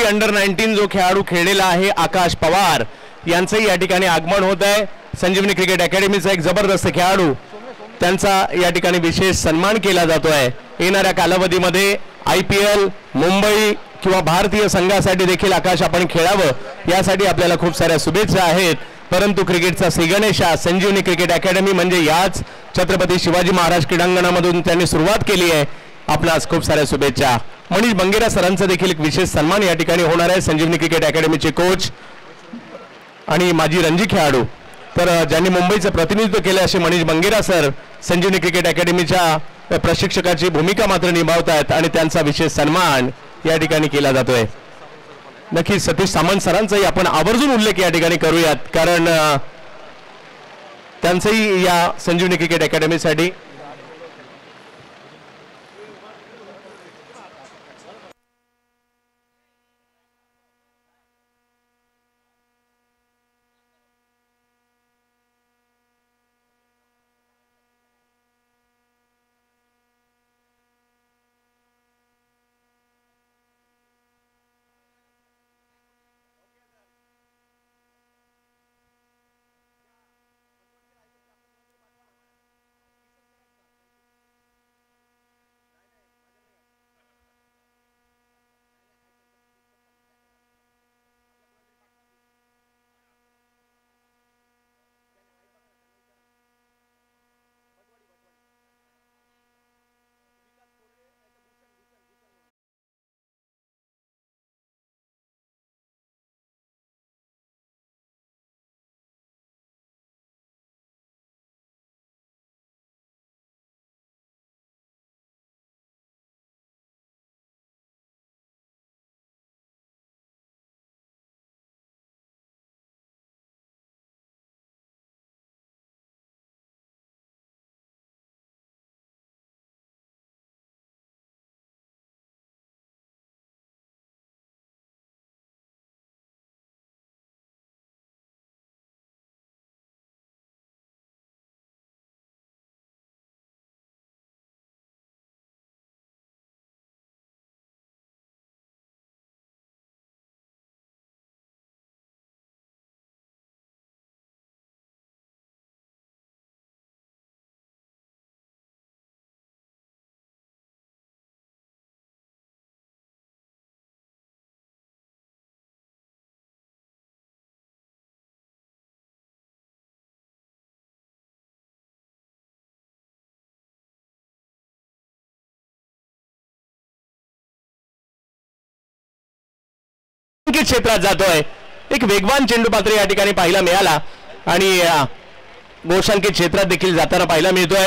Under-19 जो खेळाडू खेळलेला आहे आकाश पवार यांचंही या ठिकाणी आगमन होत आहे। संजीवनी क्रिकेट अकॅडमीचा एक जबरदस्त खेळाडू, त्यांचा या ठिकाणी विशेष सन्मान केला जातोय। येणाऱ्या कालावधीमध्ये IPL मुंबई किंवा भारतीय संघासाठी देखील आकाश आपण खेळावं यासाठी आपल्याला खूप साऱ्या शुभेच्छा आहेत। परंतु क्रिकेटचा श्रीगणेशा संजीवनी क्रिकेट अकॅडमी म्हणजे याच छत्रपती शिवाजी महाराज क्रीडांगणामधून त्यांनी सुरुवात केली आहे। आपणास खूप साऱ्या शुभेच्छा। मनीष बंगेरा सरांचा देखील एक विशेष सन्मान या ठिकाणी होणार आहे। संजीवनी क्रिकेट अकॅडमीचे कोच आणि माजी रणजी खेळाडू, तर ज्यांनी मुंबईचं प्रतिनिधित्व केले असे मनीष बंगेरा सर संजीवनी क्रिकेट अकॅडमीच्या प्रशिक्षकाची भूमिका मात्र निभावत आहेत आणि त्यांचा विशेष सन्मान या ठिकाणी केला जातोय। नक्कीच सतीश सामंत सरांचाही आपण आवर्जून उल्लेख या ठिकाणी करूयात, कारण त्यांचंही या संजीवनी क्रिकेट अकॅडमीसाठी क्षेत्रात जातोय। एक वेगवान चेंडू पात्र या ठिकाणी पाहायला मिळाला आणि गोशांकित क्षेत्रात देखील जाताना पाहायला मिळतोय।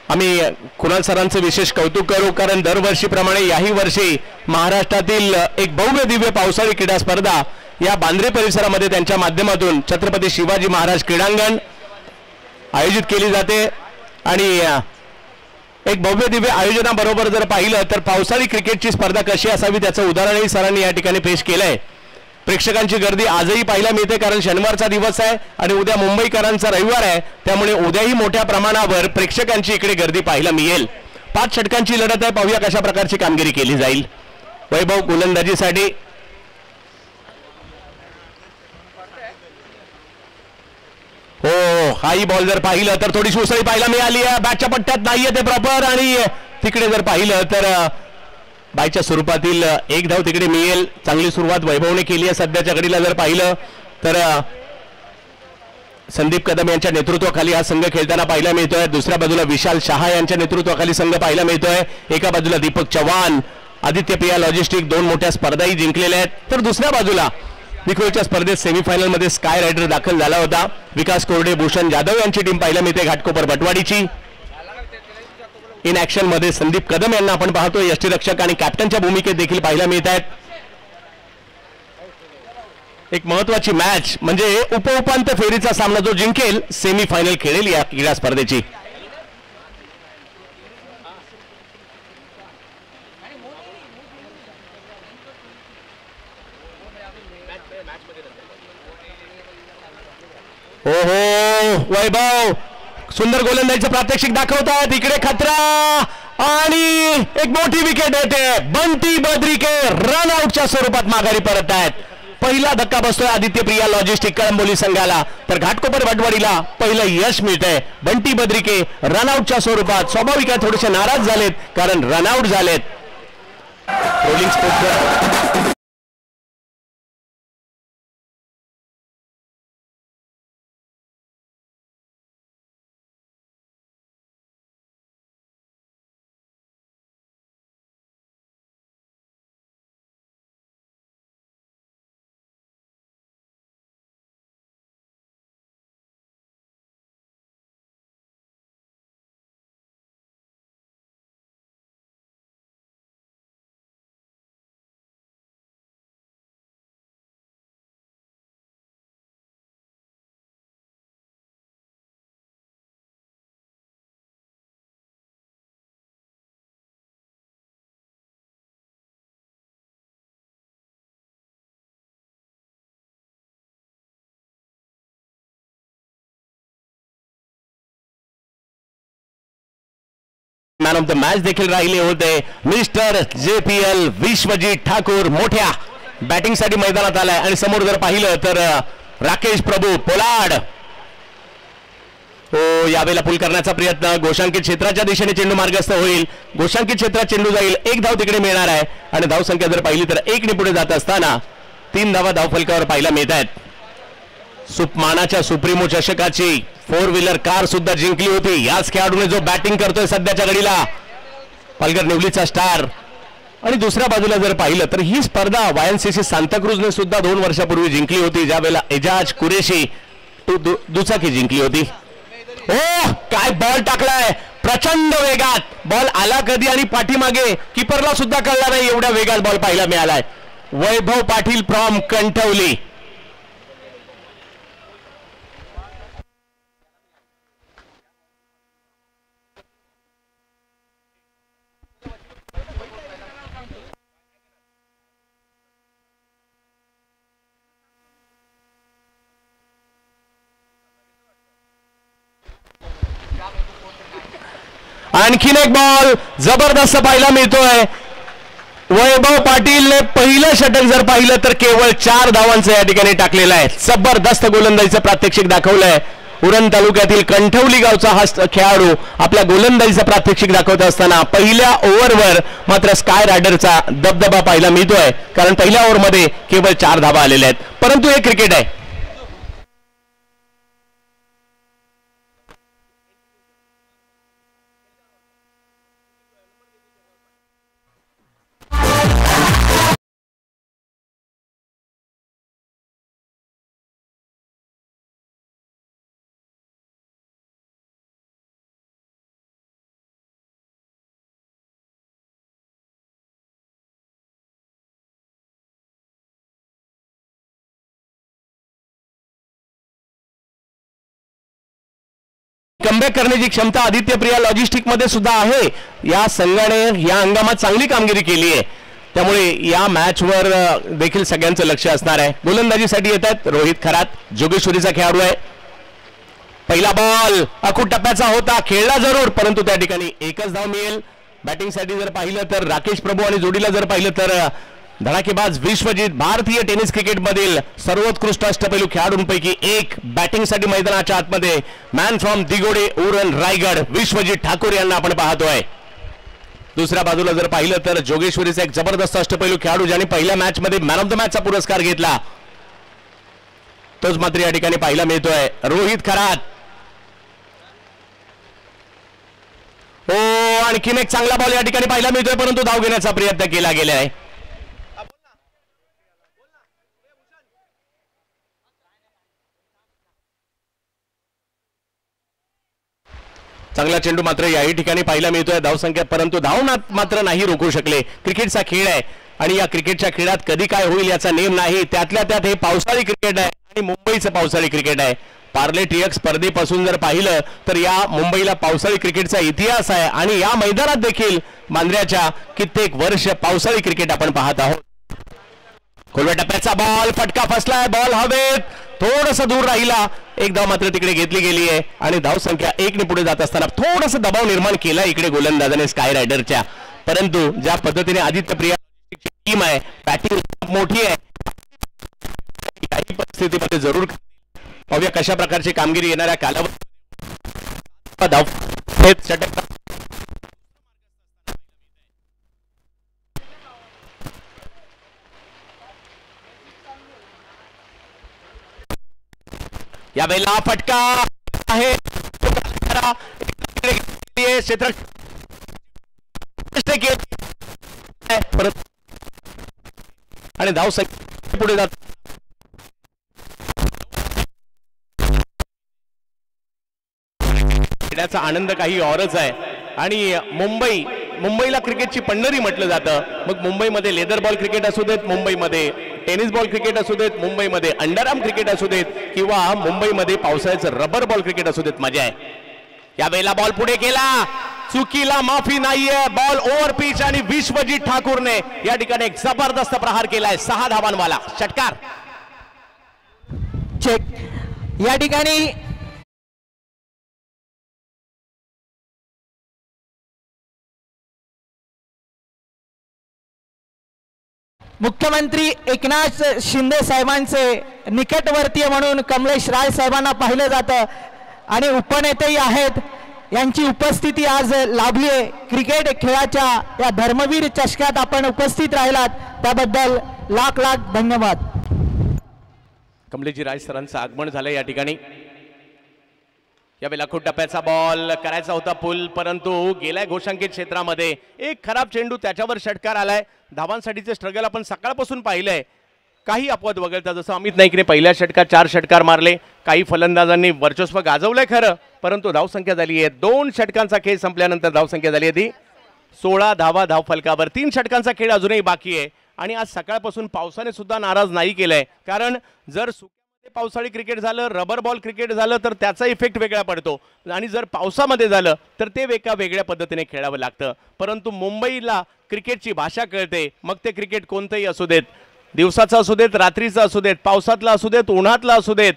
आम्ही कुणाल सरांचे विशेष कौतुक करू, कारण दरवर्षीप्रमाणे याही वर्षी महाराष्ट्रातील एक भव्य दिव्य पावसाळी क्रीडा स्पर्धा या बांद्रे परिसरामध्ये त्यांच्या माध्यमातून छत्रपती शिवाजी महाराज क्रीडांगण आयोजित केली जाते आणि एक भव्य दिव्य आयोजनाबरोबर जर पाहिलं तर पावसाळी क्रिकेटची स्पर्धा कशी असावी त्याचं उदाहरणही सरांनी या ठिकाणी पेश केलंय। प्रेक्षकांची गर्दी आजही पाहायला मिळते, कारण शनिवारचा दिवस आहे आणि उद्या मुंबईकरांचा रविवार आहे, त्यामुळे उद्याही मोठ्या प्रमाणावर प्रेक्षकांची इकडे गर्दी पाहायला मिळेल। 5 षटकांची लढत आहे, पाहूया कशा प्रकारची कामगिरी केली जाईल। वैभव गोलंदाजीसाठी, हो हाई बॉल जर पाहिलं तर थोडीशी उसळी पाहायला मिळाली आहे, बॅटच्या पट्ट्यात नाहीये ते प्रॉपर, आणि तिकडे जर पाहिलं तर बायच्या स्वरूपातील एक धाव तिकडे मिळेल। चांगली सुरुवात वैभवने केली आहे। सध्याच्या घडीला जर पाहिलं तर संदीप कदम यांच्या नेतृत्वाखाली हा संघ खेळताना पाहायला मिळतोय। दुसऱ्या बाजूला विशाल शहा यांच्या नेतृत्वाखाली संघ पाहायला मिळतोय। एका बाजूला दीपक चव्हाण, आदित्य पिया लॉजिस्टिक दोन मोठ्या स्पर्धाही जिंकलेल्या आहेत, तर दुसऱ्या बाजूला विक्रोळच्या स्पर्धेत सेमीफायनल मध्ये स्काय रायडर दाखल झाला होता। विकास कोरडे, भूषण जाधव यांची टीम पाहायला मिळते घाटकोपर भटवाडीची। इन ऍक्शन मध्ये संदीप कदम यांना आपण पाहतोय यष्टीरक्षक आणि कॅप्टनच्या भूमिकेत देखील पाहायला मिळत आहेत। एक महत्वाची मॅच म्हणजे उपउपांत्य फेरीचा सामना जो जिंकेल सेमीफायनल खेळेल या क्रीडा स्पर्धेची। ओहो वैभव सुंदर गोलंदाजीचं प्रात्यक्षिक दाखवतात। इकडे खतरा आणि एक मोठी विकेट येते. बंटी बद्रिके रन आउटच्या स्वरूपात माघारी परत आहेत. पहिला धक्का बसतोय आदित्य प्रिया लॉजिस्टिक कळंबोली संघाला, तर घाटकोपर वटवाडीला पहिलं यश मिळतंय. बंटी बद्रिके रन आउटच्या स्वरूपात स्वाभाविक आहे थोडेसे नाराज झालेत कारण रन आउट झालेत. Rolling sports man of the match देखील राहिले होते मिस्टर JPL विश्वजीत ठाकूर. मोठ्या बॅटिंग साठी मैदानात आलाय आणि समोर जर पाहिलं तर राकेश प्रभू पोलाड. हो, यावेळेला पुल करण्याचा प्रयत्न, गोशांकित क्षेत्राच्या दिशेने चेंडू मार्गस्थ होईल. गोशांकित क्षेत्रात चेंडू जाईल, एक धाव तिकडे मिळणार आहे आणि धावसंख्या जर पाहिली तर 1 ने पुढे जात असताना 3 धावा धावफलकावर पाहायला मिळत आहेत. सुपमानाच्या सुप्रीमो चषकाची 4 व्हीलर कार सुद्धा जिंकली होती याच खेळाडूने जो बॅटिंग करतोय सध्याच्या घडीला, पालघर निवलीचा स्टार. आणि दुसऱ्या बाजूला जर पाहिलं तर ही स्पर्धा YNCC सांताक्रूजने सुद्धा 2 वर्षापूर्वी जिंकली होती, ज्यावेळेला एजाज कुरेशी दुचाकी जिंकली होती. ओ काय बॉल टाकलाय प्रचंड वेगात. बॉल आला कधी आणि पाठीमागे किपरला सुद्धा कळला नाही एवढ्या वेगात बॉल पाहायला मिळालाय. वैभव पाटील फ्रॉम कंठवली. आणखीन एक बॉल जबरदस्त पाहायला मिळतोय. वैभव पाटीलने पहिलं षटक जर पाहिलं तर केवळ 4 धावांचं या ठिकाणी टाकलेलं आहे. जबरदस्त गोलंदाजीचं प्रात्यक्षिक दाखवलंय. उरण तालुक्यातील कंठवली गावचा हा खेळाडू आपल्या गोलंदाजीचं प्रात्यक्षिक दाखवत असताना पहिल्या ओव्हरवर मात्र स्काय रायडरचा दबदबा पाहायला मिळतोय, कारण पहिल्या ओव्हरमध्ये केवळ 4 धावा आलेल्या आहेत. परंतु हे क्रिकेट आहे. कमबॅक करण्याची क्षमता आदित्य प्रिया लॉजिस्टिक मध्ये सुद्धा आहे. या संघाने या हंगामात चांगली कामगिरी केली आहे, त्यामुळे या मॅचवर देखील सगळ्यांचं लक्ष असणार आहे. गोलंदाजीसाठी येतात रोहित खरात, जोगेश्वरीचा खेळाडू आहे. पहिला बॉल अखूट टप्प्याचा होता, खेळला जरूर परंतु त्या ठिकाणी एकच धाव मिळेल. बॅटिंगसाठी जर पाहिलं तर राकेश प्रभू आणि जोडीला जर पाहिलं तर धडाकेबाज विश्वजीत, भारतीय टेनिस क्रिकेटमधील सर्वोत्कृष्ट अष्टपैलू खेळाडूंपैकी एक. बॅटिंगसाठी मैदानाच्या आतमध्ये मॅन फ्रॉम दिगोडे उरण रायगड विश्वजीत ठाकूर यांना आपण पाहतोय. दुसऱ्या बाजूला जर पाहिलं तर जोगेश्वरीचा एक जबरदस्त अष्टपैलू खेळाडू ज्याने पहिल्या मॅच मध्ये मॅन ऑफ द मॅचचा पुरस्कार घेतला, तोच मात्र या ठिकाणी पाहायला मिळतोय रोहित खरात. हो, आणखीन एक चांगला बॉल या ठिकाणी पाहायला मिळतोय परंतु धाव घेण्याचा प्रयत्न केला गेला आहे. चांगला चेंडू मात्र याही ठिकाणी पाहायला मिळतोय धावसंख्या, परंतु धाव मात्र नाही रोखू शकले. क्रिकेटचा खेळ आहे आणि या क्रिकेटच्या खेळात कधी काय होईल याचा नेम नाही. त्यातल्या त्यात हे पावसाळी क्रिकेट आहे आणि मुंबईचं पावसाळी क्रिकेट आहे. पार्ले टिळक स्पर्धेपासून जर पाहिलं तर या मुंबईला पावसाळी क्रिकेटचा इतिहास आहे आणि या मैदानात देखील मांजऱ्याच्या कित्येक वर्ष पावसाळी क्रिकेट आपण पाहत आहोत. खोलव्या टप्प्याचा बॉल, फटका फसलाय, बॉल हवेत थोडंसं दूर राहिला. एक धाव मात्र तिकडे घेतली गेली आहे आणि धाव संख्या 1 ने पुढे जात असताना थोडासा दबाव निर्माण केला इकडे गोलंदाजाने स्काय रायडरच्या, परंतु ज्या पद्धतीने आदित्य प्रिया टीम आहे, बॅटिंग मोठी आहे, काही परिस्थितीमध्ये जरूर पाहूया कशा प्रकारची कामगिरी येणाऱ्या कालावधीत धाव षटक या वेळेला फटका आहे क्षेत्र आणि धाव संख्या पुढे जात खेळण्याचा आनंद काही औरच आहे आणि मुंबईला क्रिकेटची पंढरी म्हटलं जातं. मग मुंबईमध्ये लेदर बॉल क्रिकेट असू देत, मुंबईमध्ये टेनिस बॉल क्रिकेट असू देत, मुंबईमध्ये अंडरआर्म क्रिकेट असू देत किंवा मुंबईमध्ये पावसाळ्याचं रबर बॉल क्रिकेट असू देत, मजा आहे. या वेळेला बॉल पुढे केला, चुकीला माफी नाहीये, बॉल ओव्हर पिच आणि विश्वजीत ठाकूरने या ठिकाणी एक जबरदस्त प्रहार केलाय. 6 धावांवाला षटकार चेक. या ठिकाणी मुख्यमंत्री एकनाथ शिंदे साहेबांचे निकटवर्तीय म्हणून कमलेश राय साहेबांना पाहिलं जातं आणि उपनेतेही आहेत. यांची उपस्थिती आज लाभली आहे. क्रिकेट खेळाच्या या धर्मवीर चषकात आपण उपस्थित राहिलात त्याबद्दल लाख लाख धन्यवाद. कमलेशजी राय सरांचं आगमन झालं या ठिकाणी. यावेळेला खूप टप्प्याचा बॉल करायचा होता पुल, परंतु गेलाय घोषांकित क्षेत्रामध्ये. एक खराब चेंडू, त्याच्यावर षटकार आलाय. धावांसाठीचे स्ट्रगल आपण सकाळपासून पाहिलंय. काही अपवाद वगळता, जसं अमित नाईकने पहिल्या षटकात 4 षटकार मारले, काही फलंदाजांनी वर्चस्व गाजवलंय खरं, परंतु धावसंख्या झाली आहे 2 षटकांचा खेळ संपल्यानंतर धावसंख्या झाली आहे ती 16 धावा धाव फलकावर. 3 षटकांचा खेळ अजूनही बाकी आहे आणि आज सकाळपासून पावसाने सुद्धा नाराज नाही केलंय. कारण जर पावसाळी क्रिकेट झालं, रबर बॉल क्रिकेट झालं तर त्याचा इफेक्ट वेगळा पडतो आणि जर पावसामध्ये झालं तर ते एका वेगळ्या पद्धतीने खेळावं लागतं. परंतु मुंबईला क्रिकेटची भाषा कळते, मग ते क्रिकेट कोणतंही असू देत, दिवसाचं असू देत, रात्रीचं असू देत, पावसातलं असू देत, उन्हातलं असू देत,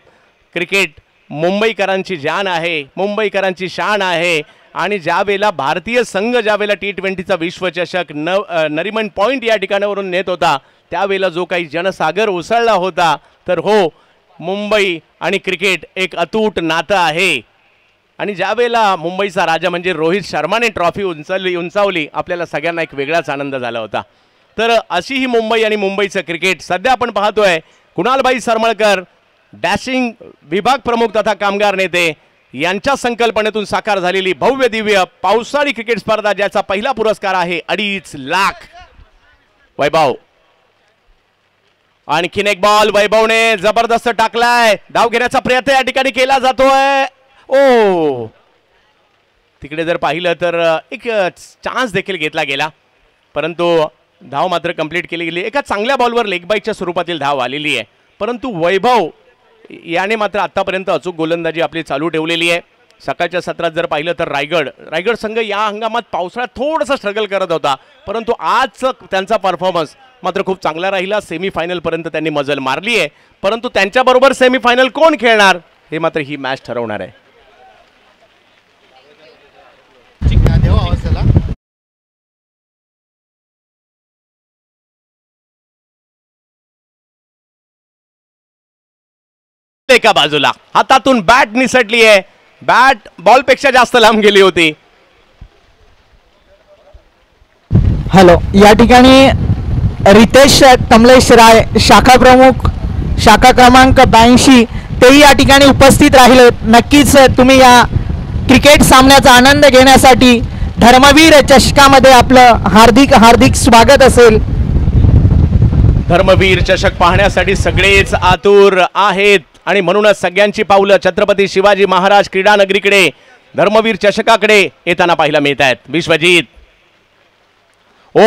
क्रिकेट मुंबईकरांची जान आहे, मुंबईकरांची शान आहे. आणि ज्यावेळेला भारतीय संघ ज्यावेळेला T20चा विश्वचषक नरिमन पॉइंट या ठिकाणावरून नेत होता, त्यावेळेला जो काही जनसागर उसळला होता, तर हो, मुंबई आणि क्रिकेट एक अतूट नातं आहे. आणि ज्यावेळेला मुंबईचा राजा म्हणजे रोहित शर्माने ट्रॉफी उंचावली, आपल्याला सगळ्यांना एक वेगळाच आनंद झाला होता. तर अशी ही मुंबई आणि मुंबईचं क्रिकेट सध्या आपण पाहतोय. कुणालबाई सरमळकर, डॅशिंग विभाग प्रमुख तथा कामगार नेते यांच्या संकल्पनेतून साकार झालेली भव्य दिव्य पावसाळी क्रिकेट स्पर्धा, ज्याचा पहिला पुरस्कार आहे 2.5 लाख. वैभव, आणखीन एक बॉल वैभवने जबरदस्त टाकलाय. धाव घेण्याचा प्रयत्न या ठिकाणी केला जातोय. ओ, तिकडे जर पाहिलं तर एक चान्स देखील घेतला गेला, परंतु धाव मात्र कंप्लीट केली गेली. एका चांगल्या बॉलवर लेग बाईकच्या स्वरूपातील धाव आलेली आहे, परंतु वैभव याने मात्र आतापर्यंत अचूक गोलंदाजी आपली चालू ठेवलेली आहे. सकाळच्या सत्रात जर पाहिलं तर रायगड संघ या हंगामात पावसाळ्यात थोडासा स्ट्रगल करत होता, परंतु आज त्यांचा परफॉर्मन्स मात्र खूप चांगला राहिला. सेमीफायनलपर्यंत त्यांनी मजल मारली आहे, परंतु त्यांच्याबरोबर सेमीफायनल कोण खेळणार हे मात्र ही मॅच ठरवणार आहे. एका बाजूला हातातून बॅट निसटली आहे, बॅट बॉलपेक्षा जास्त लांब गेली होती. हॅलो, या ठिकाणी रितेश कमलेश राय, शाखा प्रमुख, शाखा क्रमांक 82, तेही या ठिकाणी उपस्थित राहिले. नक्कीच तुम्ही या क्रिकेट सामन्याचा आनंद घेण्यासाठी धर्मवीर चषकामध्ये आपलं हार्दिक हार्दिक स्वागत असेल. धर्मवीर चषक पाहण्यासाठी सगळेच आतुर आहेत आणि म्हणूनच सगळ्यांची पावलं छत्रपती शिवाजी महाराज क्रीडा नगरीकडे, धर्मवीर चषकाकडे येताना पाहायला मिळत आहेत. विश्वजीत, ओ,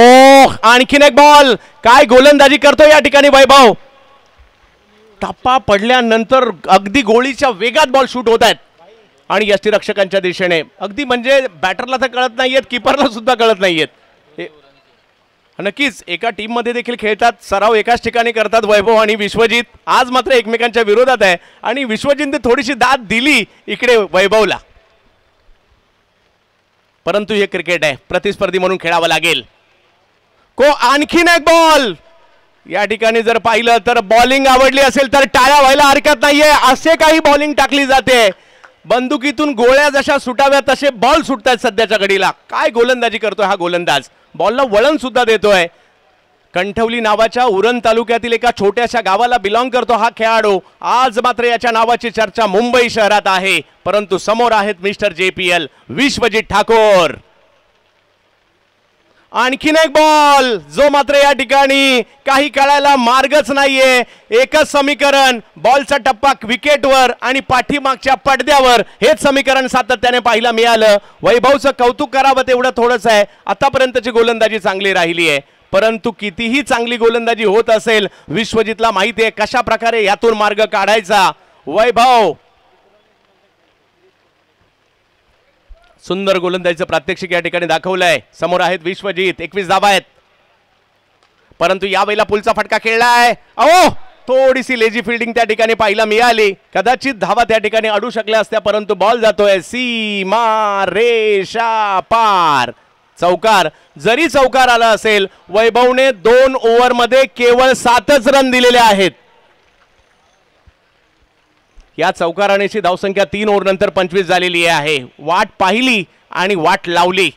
आणखीन एक बॉल, काय गोलंदाजी करतो या ठिकाणी वैभव. टप्पा पडल्यानंतर अगदी गोळीच्या वेगात बॉल शूट होत आहेत आणि यष्टीरक्षकांच्या दिशेने. अगदी म्हणजे बॅटरला तर कळत नाहीयेत, कीपरला सुद्धा कळत नाहीयेत. नक्कीच एका टीम मध्ये देखील खेळतात, सराव एकाच ठिकाणी करतात वैभव आणि विश्वजित. आज मात्र एकमेकांच्या विरोधात आहे आणि विश्वजितने थोडीशी दाद दिली इकडे वैभवला, परंतु हे क्रिकेट आहे, प्रतिस्पर्धी म्हणून खेळावं लागेल. आणखीन एक बॉल. या ठिकाणी जर पाहिलं तर बॉलिंग आवडली असेल तर टाळ्या व्हायला हरकत नाहीये. असे काही बॉलिंग टाकली जाते, बंदुकीतून गोळ्या जशा सुटाव्या तसे बॉल सुटतात सध्याच्या घडीला. काय गोलंदाजी करतोय हा गोलंदाज, बॉलला वळण सुद्धा देतोय. कंठवली नावाच्या उरण तालुक्यातील एका छोट्याशा गावाला बिलॉंग करतो हा खेळाडू. आज मात्र याच्या नावाची चर्चा मुंबई शहरात आहे, परंतु समोर आहेत मिस्टर JPL विश्वजित ठाकूर. आणखीन एक बॉल जो मात्र या ठिकाणी काही कळायला मार्गच नाहीये. एकच समीकरण, बॉलचा टप्पा विकेटवर आणि पाठीमागच्या पडद्यावर, हेच समीकरण सातत्याने पाहायला मिळालं. वैभवचं कौतुक करावं तेवढं थोडंच आहे. आतापर्यंतची गोलंदाजी चांगली राहिली आहे, परंतु कितीही चांगली गोलंदाजी होत असेल विश्वजितला माहिती आहे कशा प्रकारे यातून मार्ग काढायचा. वैभव सुंदर गोलंदाजीचं प्रात्यक्षिक या ठिकाणी दाखवलंय. समोर आहेत विश्वजित, 21 धावा आहेत, परंतु यावेळेला पुलचा फटका खेळलाय. अहो थोडीशी लेजी फिल्डिंग त्या ठिकाणी पाहायला मिळाली. कदाचित धावा त्या ठिकाणी अडू शकल्या असत्या, परंतु बॉल जातोय सीमा रेषा पार. चौकार. जरी चौकार आला असेल, वैभवने 2 ओव्हरमध्ये केवळ 7च रन दिलेले आहेत. या चौकारानेची धावसंख्या 3 ओव्हर नंतर 25 झालेली आहे. वाट पाहिली आणि वाट लावली.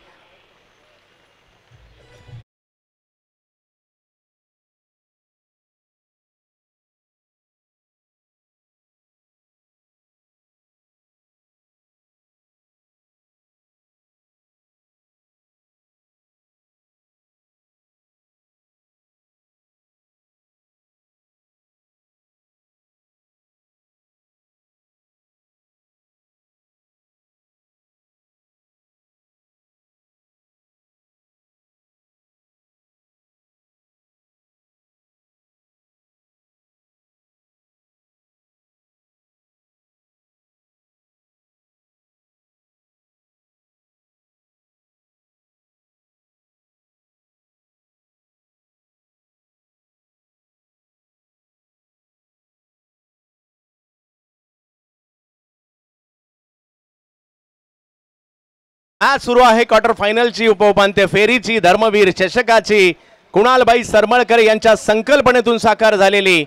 आज सुरू आहे क्वार्टर फायनलची उपउपांत्य फेरीची धर्मवीर चषकाची. कुणालबाई सरमळकर यांच्या संकल्पनेतून साकार झालेली.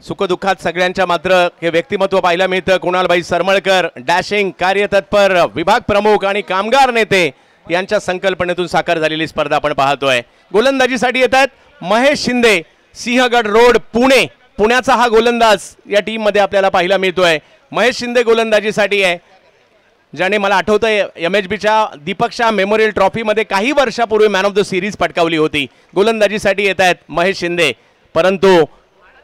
सुखदुःखात सगळ्यांच्या मात्र हे व्यक्तिमत्व पाहायला मिळतं. कुणालबाई सरमळकर डॅशिंग, कार्यतत्पर, विभाग प्रमुख आणि कामगार नेते यांच्या संकल्पनेतून साकार झालेली स्पर्धा आपण पाहतोय. गोलंदाजीसाठी येत आहेत महेश शिंदे, सिंहगड रोड पुणे. पुण्याचा हा गोलंदाज या टीम मध्ये आपल्याला पाहायला मिळतोय. महेश शिंदे गोलंदाजीसाठी आहे, ज्याने मला आठवतंय MHBच्या दीपक शाह मेमोरियल ट्रॉफीमध्ये काही वर्षापूर्वी मॅन ऑफ द सिरीज पटकावली होती. गोलंदाजीसाठी येत आहेत महेश शिंदे, परंतु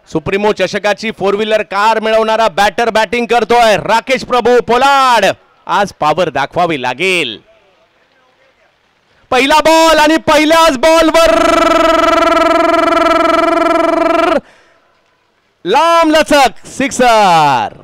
सुप्रीमो चषकाची 4 व्हीलर कार मिळवणारा बॅटर बॅटिंग करतोय राकेश प्रभू पोलाड. आज पॉवर दाखवावी लागेल. पहिला बॉल आणि पहिल्याच बॉलवर लांब लचक सिक्सर.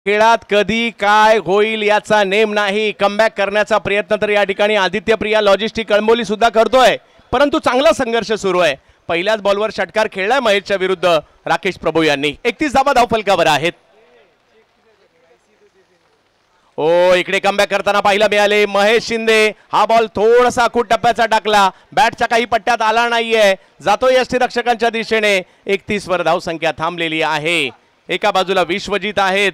खेळात कधी काय होईल याचा नेम नाही. कमबॅक करण्याचा प्रयत्न तर या ठिकाणी आदित्य प्रिया लॉजिस्टिक कळंबोली सुद्धा करतोय, परंतु चांगला संघर्ष सुरू आहे. पहिल्याच बॉलवर षटकार खेळलाय महेशच्या विरुद्ध राकेश प्रभू यांनी. 31 धावा धावफलकावर आहेत. इकडे कमबॅक करताना पाहायला मिळाले महेश शिंदे. हा बॉल थोडासा आखूड टप्प्याचा टाकला, बॅटच्या काही पट्ट्यात आला नाहीये, जातोय यष्टीरक्षकांच्या दिशेने. 31 वर धावसंख्या थांबलेली आहे. एका बाजूला विश्वजित आहेत,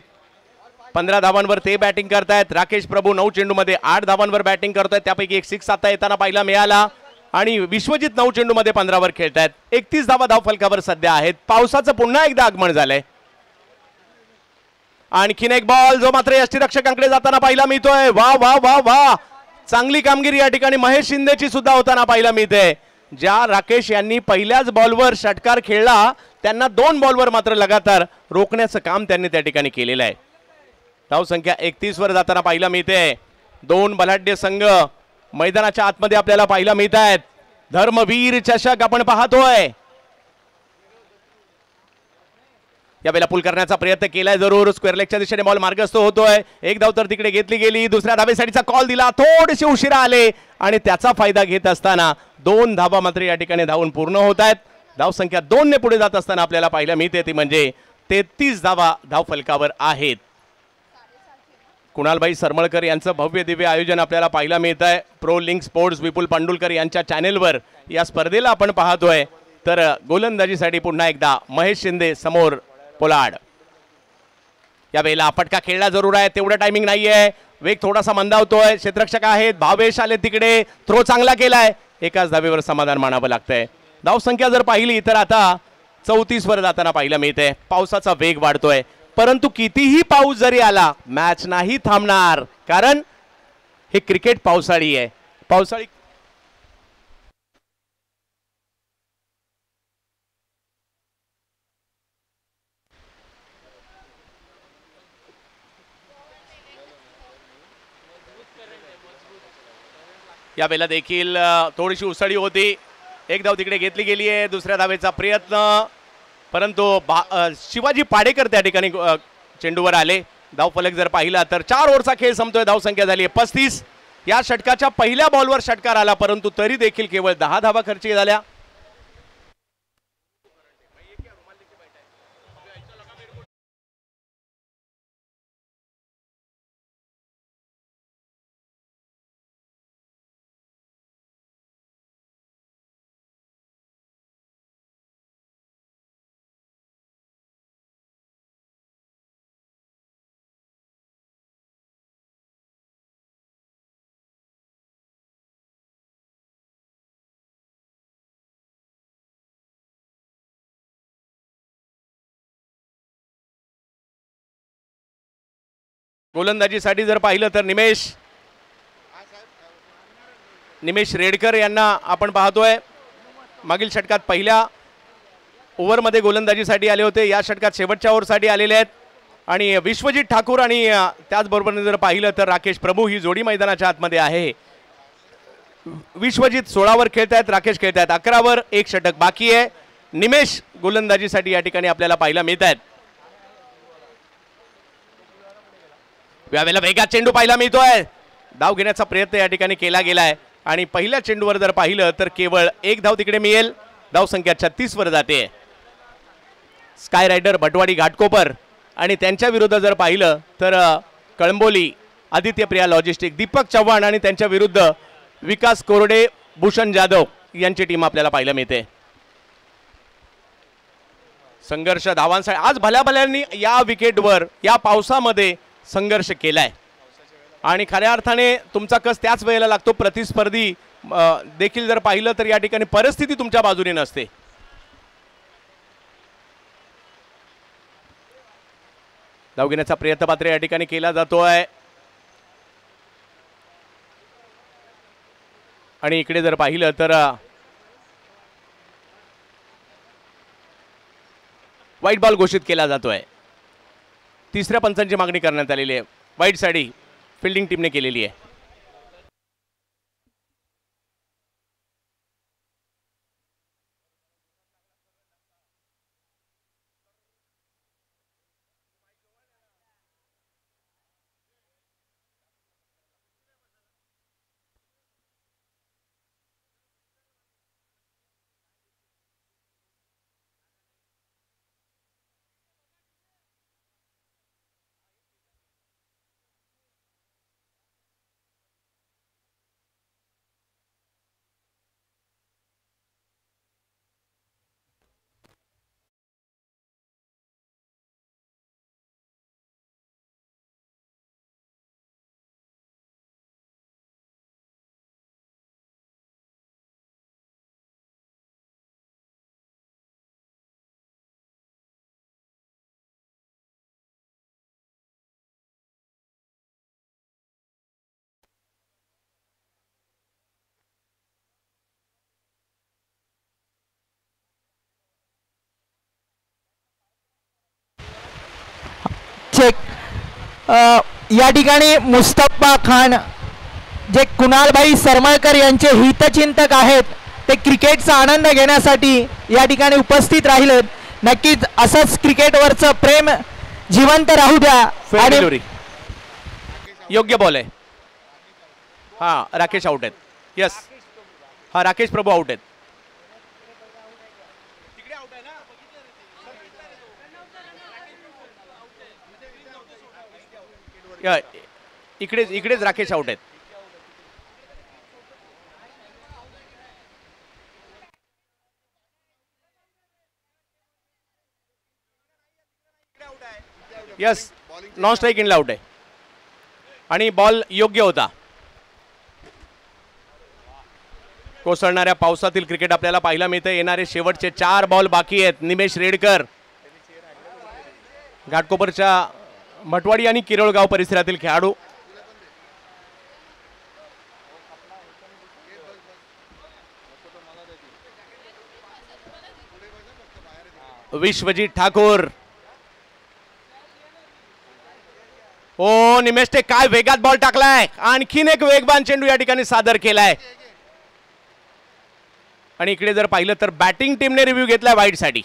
15 धावांवर ते बॅटिंग करतायत. राकेश प्रभू 9 चेंडूमध्ये 8 धावांवर बॅटिंग करतायत, त्यापैकी एक 6 आता येताना पाहायला मिळाला. आणि विश्वजित 9 चेंडूमध्ये 15 वर खेळतायत. 31 धावा धावफलकावर सध्या आहेत. पावसाचं पुन्हा एकदा आगमन झालंय. आणखीन एक बॉल जो मात्र यष्टीरक्षकांकडे जाताना पाहायला मिळतोय. वा वा वा वा, चांगली कामगिरी या ठिकाणी महेश शिंदेची सुद्धा होताना पाहायला मिळते. ज्या राकेश यांनी पहिल्याच बॉलवर षटकार खेळला, त्यांना 2 बॉलवर मात्र लगातार रोखण्याचं काम त्यांनी त्या ठिकाणी केलेलं आहे. धावसंख्या 31 वर जाताना पाहायला मिळते. दोन बलाढ्य संघ मैदानाच्या आतमध्ये आपल्याला पाहायला मिळत आहेत. धर्मवीर चषक आपण पाहतोय. यावेळेला पुल करण्याचा प्रयत्न केलाय जरूर. स्क्वेअर लेगच्या दिशेने बॉल मार्गस्थ होतोय. एक धाव तर तिकडे घेतली गेली. दुसऱ्या धावेसाठीचा कॉल दिला, थोडेसे उशिरा आले आणि त्याचा फायदा घेत असताना 2 धावा मात्र या ठिकाणी धावून पूर्ण होत आहेत. धावसंख्या 2 ने पुढे जात असताना आपल्याला पाहायला मिळते ती म्हणजे 33 धावा धाव फलकावर आहेत. कुणालभाई सरमळकर यांचं भव्य दिव्य आयोजन आपल्याला पाहायला मिळत आहे. प्रो लिंक स्पोर्ट्स विपुल पांडुलकर यांच्या चॅनेलवर या स्पर्धेला आपण पाहतोय. तर गोलंदाजीसाठी पुन्हा एकदा महेश शिंदे समोर पोलाड. यावेळेला फटका खेळला जरूर आहे, तेवढा टायमिंग नाहीये. वेग थोडासा मंदावतोय. क्षेत्ररक्षक आहेत, भावेश आले तिकडे. थ्रो चांगला केलाय. एकाच धावेवर समाधान मानावं लागतंय. धावसंख्या जर पाहिली तर आता 34 वर जाताना पाहायला मिळते. पावसाचा वेग वाढतोय, परंतु कितीही पाऊस जरी आला मॅच नाही थांबणार, कारण हे क्रिकेट पावसाळी आहे. पावसाळी यावेळेला देखील थोडीशी उसळी होती. एक धाव तिकडे घेतली गेली आहे. दुसऱ्या धावेचा प्रयत्न, परंतु शिवाजी पाडेकर त्या ठिकाणी चेंडूवर आले. धावफलक जर पाहिला तर 4 ओव्हरचा खेळ संपतोय. धावसंख्या झाली आहे 35. या षटकाच्या पहिल्या बॉलवर षटकार आला, परंतु तरी देखील केवळ 10 धावा खर्ची झाल्या. गोलंदाजीसाठी जर पाहिलं तर निमेश रेडकर यांना आपण पाहतोय. मागील षटकात पहिल्या ओव्हरमध्ये गोलंदाजीसाठी आले होते. या षटकात शेवटच्या ओव्हरसाठी आलेले आहेत. आणि विश्वजित ठाकूर आणि त्याचबरोबर जर पाहिलं तर राकेश प्रभू ही जोडी मैदानाच्या आतमध्ये आहे. विश्वजित 16 वर खेळतायत, राकेश खेळतायत 11 वर. एक षटक बाकी आहे. निमेश गोलंदाजीसाठी या ठिकाणी आपल्याला पाहायला मिळत आहेत. यावेळेला वेगात चेंडू पाहायला मिळतोय. धाव घेण्याचा प्रयत्न या ठिकाणी केला गेलाय आणि पहिल्या चेंडूवर जर पाहिलं तर केवळ एक धाव तिकडे मिळेल. धावसंख्या 36 वर जाते. स्काय रायडर भटवाडी घाटकोपर आणि त्यांच्या विरुद्ध जर पाहिलं तर कळंबोली आदित्य प्रिया लॉजिस्टिक दीपक चव्हाण आणि त्यांच्या विरुद्ध विकास कोरडे भूषण जाधव यांची टीम आपल्याला पाहायला मिळते. संघर्ष धावांसाठी आज भल्याभल्यांनी या विकेटवर या पावसामध्ये संघर्ष केलाय आणि खऱ्या अर्थाने तुमचा कस त्याच वेळेला लागतो. प्रतिस्पर्धी देखील जर पाहिलं तर या ठिकाणी परिस्थिती तुमच्या बाजूने नसते. धाव घेण्याचा प्रयत्न मात्र या ठिकाणी केला जातोय आणि इकडे जर पाहिलं तर वाईट बॉल घोषित केला जातोय. तिसऱ्या पंचांची मागणी करण्यात आलेली आहे. वाईट साठी फिल्डिंग टीमने केलेली आहे. चेक या ठिकाणी मुस्तफा खान जे कुणालभाई सरमळकर यांचे हितचिंतक आहेत, ते क्रिकेटचा आनंद घेण्यासाठी या ठिकाणी उपस्थित राहिले. नक्कीच असंच क्रिकेटवरचं प्रेम जिवंत राहू द्या. आणि योग्य बॉल आहे. हा, राकेश आउट आहेत. यस, हा राकेश प्रभू आउट आहेत. इकडेच राकेश आउट आहेत. यस, नॉन स्ट्राईक इनला आउट आहे आणि बॉल योग्य होता. कोसळणाऱ्या पावसातील क्रिकेट आपल्याला पाहायला मिळते. येणारे शेवटचे 4 बॉल बाकी आहेत. निमेश रेडकर घाटकोपरच्या मटवाडी आणि किरोळगाव परिसरातील खेळाडू. विश्वजीत ठाकूर. ओ निमेशने काय वेगात बॉल टाकलाय. आणखीन एक वेगवान चेंडू या ठिकाणी सादर केलाय. आणि इकडे जर पाहिलं तर बॅटिंग टीमने रिव्ह्यू घेतलाय वाईड साठी.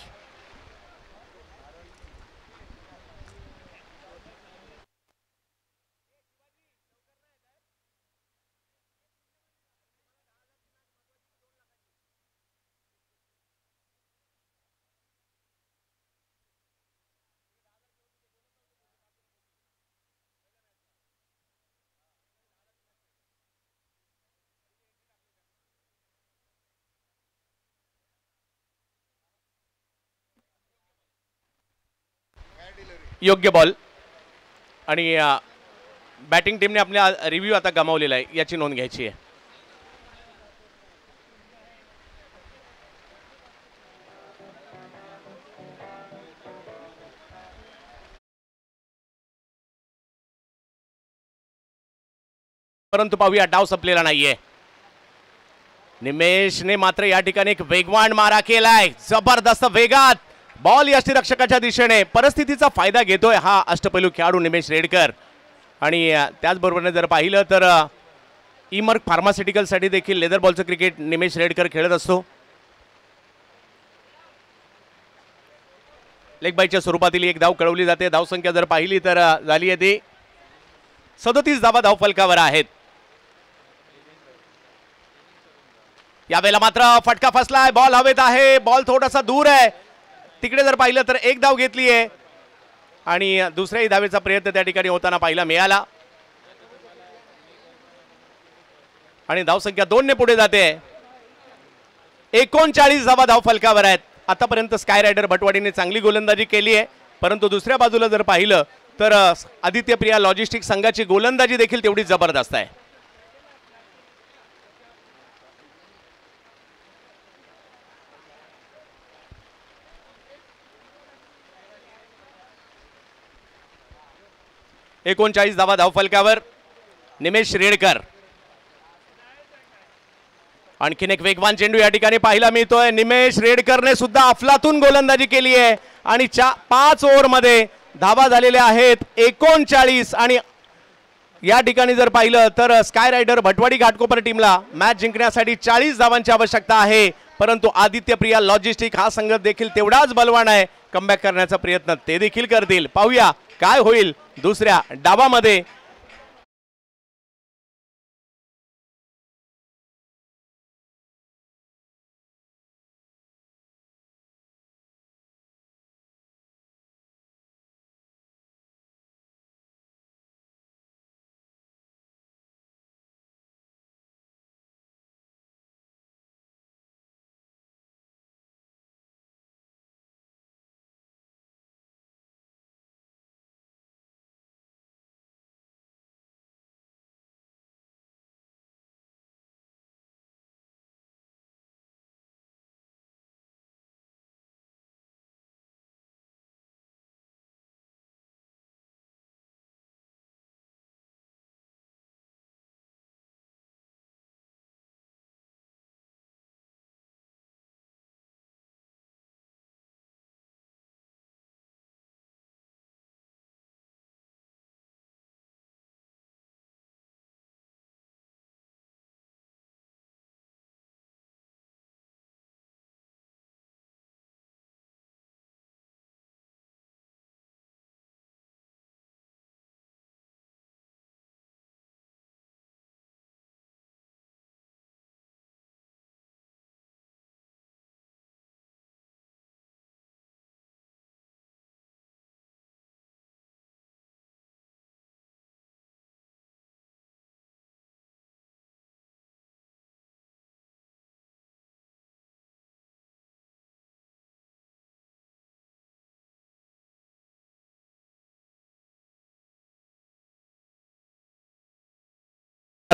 योग्य बॉल. आणि बॅटिंग टीमने आपल्या रिव्ह्यू आता गमावलेला आहे, याची नोंद घ्यायची आहे. परंतु पाहूया, डाव संपलेला नाहीये. निमेशने मात्र या ठिकाणी एक वेगवान मारा केलाय. जबरदस्त वेगात बॉल यष्टीरक्षकाच्या दिशेने. परिस्थितीचा फायदा घेतोय हा अष्टपैलू खेळाडू निमेश रेडकर. आणि त्याचबरोबर जर पाहिलं तर इमर्क फार्मास्युटिकलसाठी देखील लेदर बॉलचं क्रिकेट निमेश रेडकर खेळत असतो. लेग बायच्या स्वरूपातील एक धाव कळवली जाते. धावसंख्या जर पाहिली तर झाली आहे ती 37 धावा धाव फलकावर आहेत. यावेळेला मात्र फटका फसलाय. बॉल हवेत आहे. बॉल थोडासा दूर आहे. तिकडे जर पाहिलं तर एक धाव घेतली आहे आणि दुसऱ्याही धावेचा प्रयत्न त्या ठिकाणी होताना पाहायला मिळाला. आणि धावसंख्या 2 ने पुढे जाते. 39 धावा धाव फलकावर आहेत. आतापर्यंत स्काय रायडर भटवाडीने चांगली गोलंदाजी केली आहे, परंतु दुसऱ्या बाजूला जर पाहिलं तर आदित्य प्रिया लॉजिस्टिक संघाची गोलंदाजी देखील तेवढीच जबरदस्त आहे. एकोणचाळीस धावा धाव फलकावर. निमेश रेडकर. आणखीन एक वेगवान चेंडू या ठिकाणी पाहायला मिळतोय. निमेश रेडकरने सुद्धा अफलातून गोलंदाजी केली आहे आणि 5 ओव्हरमध्ये धावा झालेल्या आहेत 39. आणि या ठिकाणी जर पाहिलं तर स्काय रायडर भटवाडी घाटकोपर टीमला मॅच जिंकण्यासाठी 40 धावांची आवश्यकता आहे, परंतु आदित्य प्रिया लॉजिस्टिक हा संघ देखील तेवढाच बलवान आहे. कमबॅक करण्याचा प्रयत्न ते देखील करतील. पाहूया काय होईल दुसऱ्या डावामध्ये.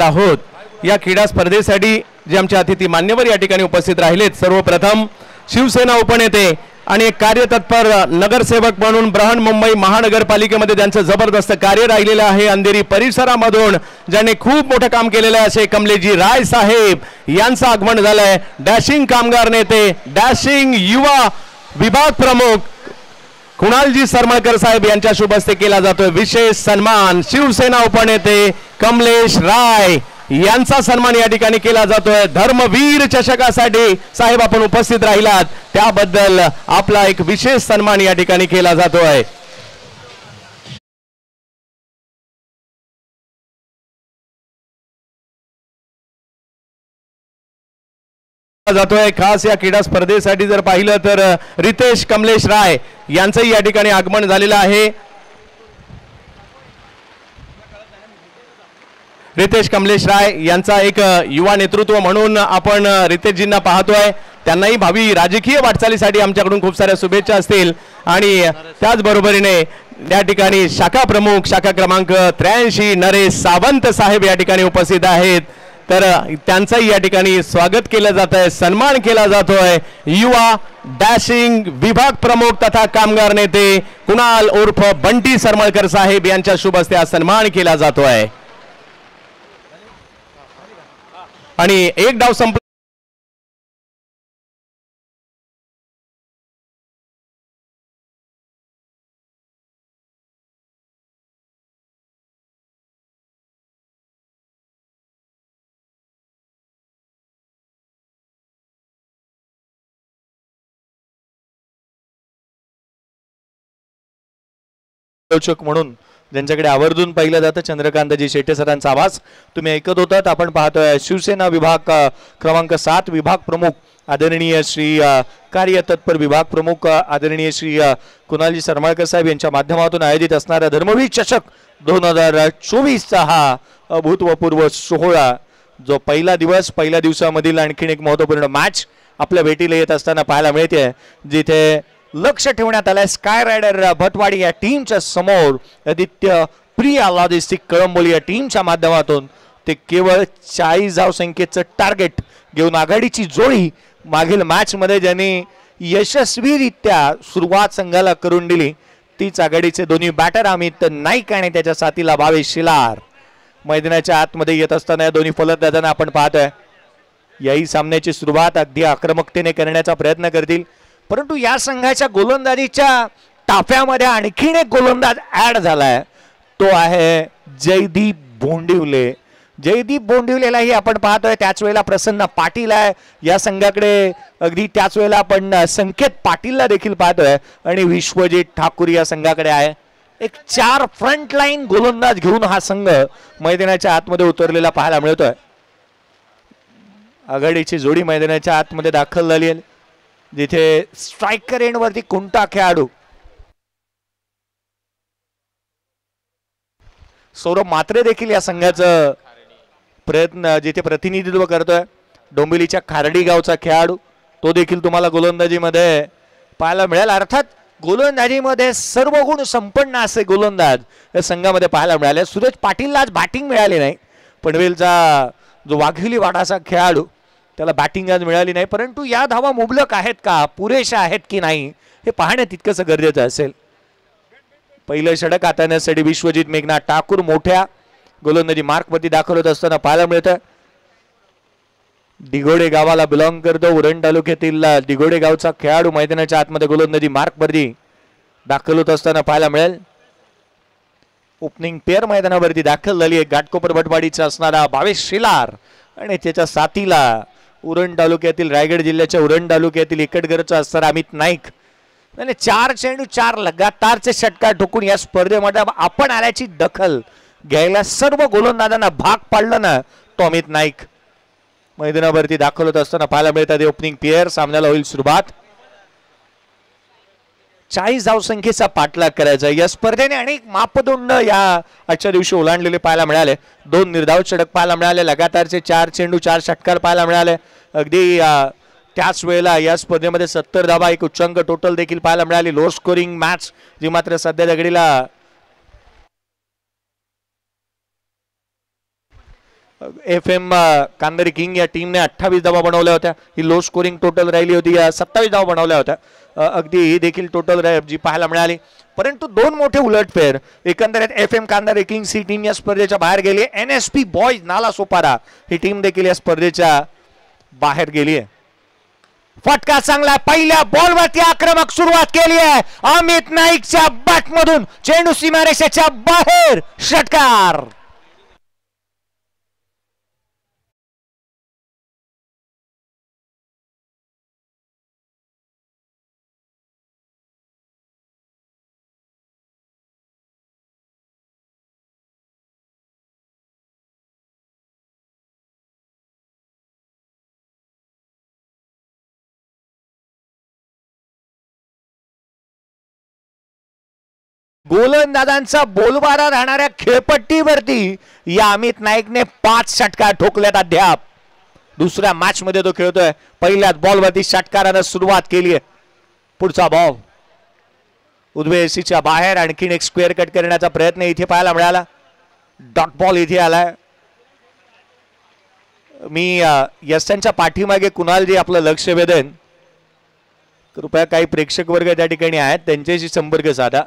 आहोत। या क्रीडा स्पर्धेसाठी जे आमचे अतिथी मान्यवर या ठिकाणी उपस्थित राहिलेत, सर्वप्रथम शिवसेना उपनेते आणि एक कार्यतत्पर नगरसेवक म्हणून बृहन्मुंबई महानगरपालिकेमध्ये त्यांचं जबरदस्त कार्य राहिलेलं आहे। अंधेरी परिसरामधून ज्यांनी खूप मोठं काम केलेलं आहे असे कमलेशजी राय साहेब यांचं आगमन झालंय। डॅशिंग कामगार नेते, डॅशिंग युवा विभाग प्रमुख कुणालजी सरमळकर साहेब यांच्या शुभ हस्ते केला जातोय विशेष सन्मान। शिवसेना उपनेते कमलेश राय यांचा सन्मान या ठिकाणी केला जातोय। धर्मवीर चषकासाठी साहेब आपण उपस्थित राहिलात त्याबद्दल आपला एक विशेष सन्मान या ठिकाणी केला जातोय। खास या क्रीडा स्पर्धेसाठी जर पाहिलं तर रितेश कमलेश राय यांचंही या ठिकाणी आगमन झालेलं आहे। रितेश कमलेश राय यांचा एक युवा नेतृत्व म्हणून आपण रितेशजींना पाहतोय। त्यांनाही भावी राजकीय वाटचालीसाठी आमच्याकडून खूप साऱ्या शुभेच्छा असतील आणि त्याचबरोबरीने या ठिकाणी शाखा प्रमुख शाखा क्रमांक 83 नरेश सावंत साहेब या ठिकाणी उपस्थित आहेत, तर त्यांचाही या ठिकाणी स्वागत केलं जात आहे, सन्मान केला जातोय। युवा डॅशिंग विभाग प्रमुख तथा कामगार नेते कुणाल उर्फ बंटी सरमळकर साहेब यांच्या शुभ हस्ते हा सन्मान केला जातोय आणि एक डाव संपला म्हणून ज्यांच्याकडे आवर्जून पाहिलं जातं चंद्रकांतजी शेट्टे सरांचा आवाज तुम्ही ऐकत होतात। आपण पाहतोय शिवसेना विभाग क्रमांक 7 विभाग प्रमुख आदरणीय श्री कार्यतत्पर विभाग प्रमुख आदरणीय श्री कुणालजी सरमळकर साहेब यांच्या माध्यमातून आयोजित असणारा धर्मवीर चषक 2024चा हा अभूतपूर्व सोहळा, जो पहिला दिवसामधील आणखीन एक महत्त्वपूर्ण मॅच आपल्या भेटीला येत असताना पाहायला मिळते, जिथे लक्ष ठेवण्यात आलंय स्काय रायडर भटवाडी या टीमच्या समोर आदित्य प्रिया लॉजिस्टिक कळंबोली या टीमच्या माध्यमातून ते केवळ 40 धाव संख्येचं टार्गेट घेऊन आघाडीची जोडी मागील मॅच मध्ये ज्यांनी यशस्वीरित्या सुरुवात संघाला करून दिली तीच आघाडीचे दोन्ही बॅटर अमित नाईक आणि त्याच्या साथीला भावेश शिलार मैदानाच्या आतमध्ये येत असताना या दोन्ही फलंदाजांना आपण पाहतोय। याही सामन्याची सुरुवात अगदी आक्रमकतेने करण्याचा प्रयत्न करतील, परंतु या संघाच्या गोलंदाजीच्या ताफ्यामध्ये आणखीन एक गोलंदाज ऍड झालाय, तो आहे जयदीप बोंडिवले। जयदीप बोंडिवलेलाही आपण पाहतोय, त्याच वेळेला प्रसन्न पाटील आहे या संघाकडे, अगदी त्याच वेळेला आपण संकेत पाटीलला देखील पाहतोय आणि विश्वजित ठाकूर या संघाकडे आहे। एक 4 फ्रंट लाईन गोलंदाज घेऊन हा संघ मैदानाच्या आतमध्ये उतरलेला पाहायला मिळतोय। आघाडीची जोडी मैदानाच्या आतमध्ये दाखल झाली आहे, जिथे स्ट्रायकर एंड वरती कोणता खेळाडू सौरभ मात्रे देखील या संघाचं जिथे प्रतिनिधित्व करतोय। डोंबिवलीच्या खार्डी गावचा खेळाडू तो देखील तुम्हाला गोलंदाजीमध्ये पाहायला मिळेल। अर्थात गोलंदाजीमध्ये सर्व गुण संपन्न असे गोलंदाज या संघामध्ये पाहायला मिळाले। सुरेश पाटीलला आज बॅटिंग मिळाली नाही, पनवेलचा जो वाघिली वाडाचा खेळाडू त्याला बॅटिंग आज मिळाली नाही, परंतु या धावा मुबलक आहेत का, पुरेशा आहेत की नाही हे पाहणे तितकंच गरजेचं असेल। पहिलं षटक हाताळण्यासाठी विश्वजित मेघना ठाकूर मोठ्या गोलंदाजी मार्कवरती दाखल होत असताना पाहायला मिळतं। दिघोडे गावाला बिलॉंग करतो, उरण तालुक्यातील दिघोडे गावचा खेळाडू मैदानाच्या आतमध्ये गोलंदाजी मार्कवरती दाखल होत असताना पाहायला मिळेल। ओपनिंग पेअर मैदानावरती दाखल झाली आहे घाटकोपर भटवाडीचा असणारा भावेश शिलार आणि त्याच्या साथीला उरण तालुक्यातील रायगड जिल्ह्याच्या उरण तालुक्यातील इकडगरचा असणारा अमित नाईक। आणि 4 चेंडू 4 लगातारचे षटकार ठोकून या स्पर्धेमध्ये आपण आल्याची दखल घ्यायला सर्व गोलंदाजांना भाग पाडलं ना, तो अमित नाईक मैदानावरती दाखल होत असताना पाहायला मिळतात। ओपनिंग पेअर सामन्याला होईल सुरुवात। 40 धाव संख्येचा पाठलाग करायचा या स्पर्धेने अनेक मापदंड या आजच्या दिवशी ओलांडलेले पाहायला मिळाले। 2 निर्धाव षटक पाहायला मिळाले, लगातारचे 4 चेंडू 4 षटकार पाहायला मिळाले। अगदी त्याच वेळेला या स्पर्धेमध्ये 70 धावा एक उच्चांक टोटल देखील पाहायला मिळाली। लो स्कोरिंग मॅच जी मात्र सध्या घडीला FM कांदरी किंग या टीमने 28 धावा बनवल्या होत्या. ही लो स्कोरिंग टोटल राहिली होती. 27 धावा बनवल्या होत्या. अगदी ही देखील टोटल जी पाहायला मिळाली. परंतु दोन मोठे उलटफेर एकंदरीत FM कांदरी किंग्स ही टीम या स्पर्धेच्या बाहेर गेली. NSP बॉयज नाला सोपारा ही टीम देखील या स्पर्धेच्या बाहेर गेली आहे. फटका चांगला पहिल्या बॉलवरती आक्रमक सुरुवात केली आहे. अमित नाईकच्या बॅटमधून चेंडू सीमारेषेच्या बाहेर षटकार. गोलंदाजांचा बोलबारा राहणाऱ्या खेळपट्टीवरती या अमित नाईकने 5 षटकार ठोकल्यात. अद्याप दुसऱ्या मॅच मध्ये तो खेळतोय. पहिल्याच बॉलवरती षटकाराने सुरुवात केली आहे. पुढचा बॉल उजव्या बाहेर आणखीन एक स्क्वेअर कट करण्याचा प्रयत्न इथे पाहायला मिळाला. डॉट बॉल इथे आलाय. मी यशांच्या पाठीमागे कुणाल जे आपलं लक्ष वेधेन कृपया काही प्रेक्षक वर्ग त्या ठिकाणी आहेत त्यांच्याशी संपर्क साधा.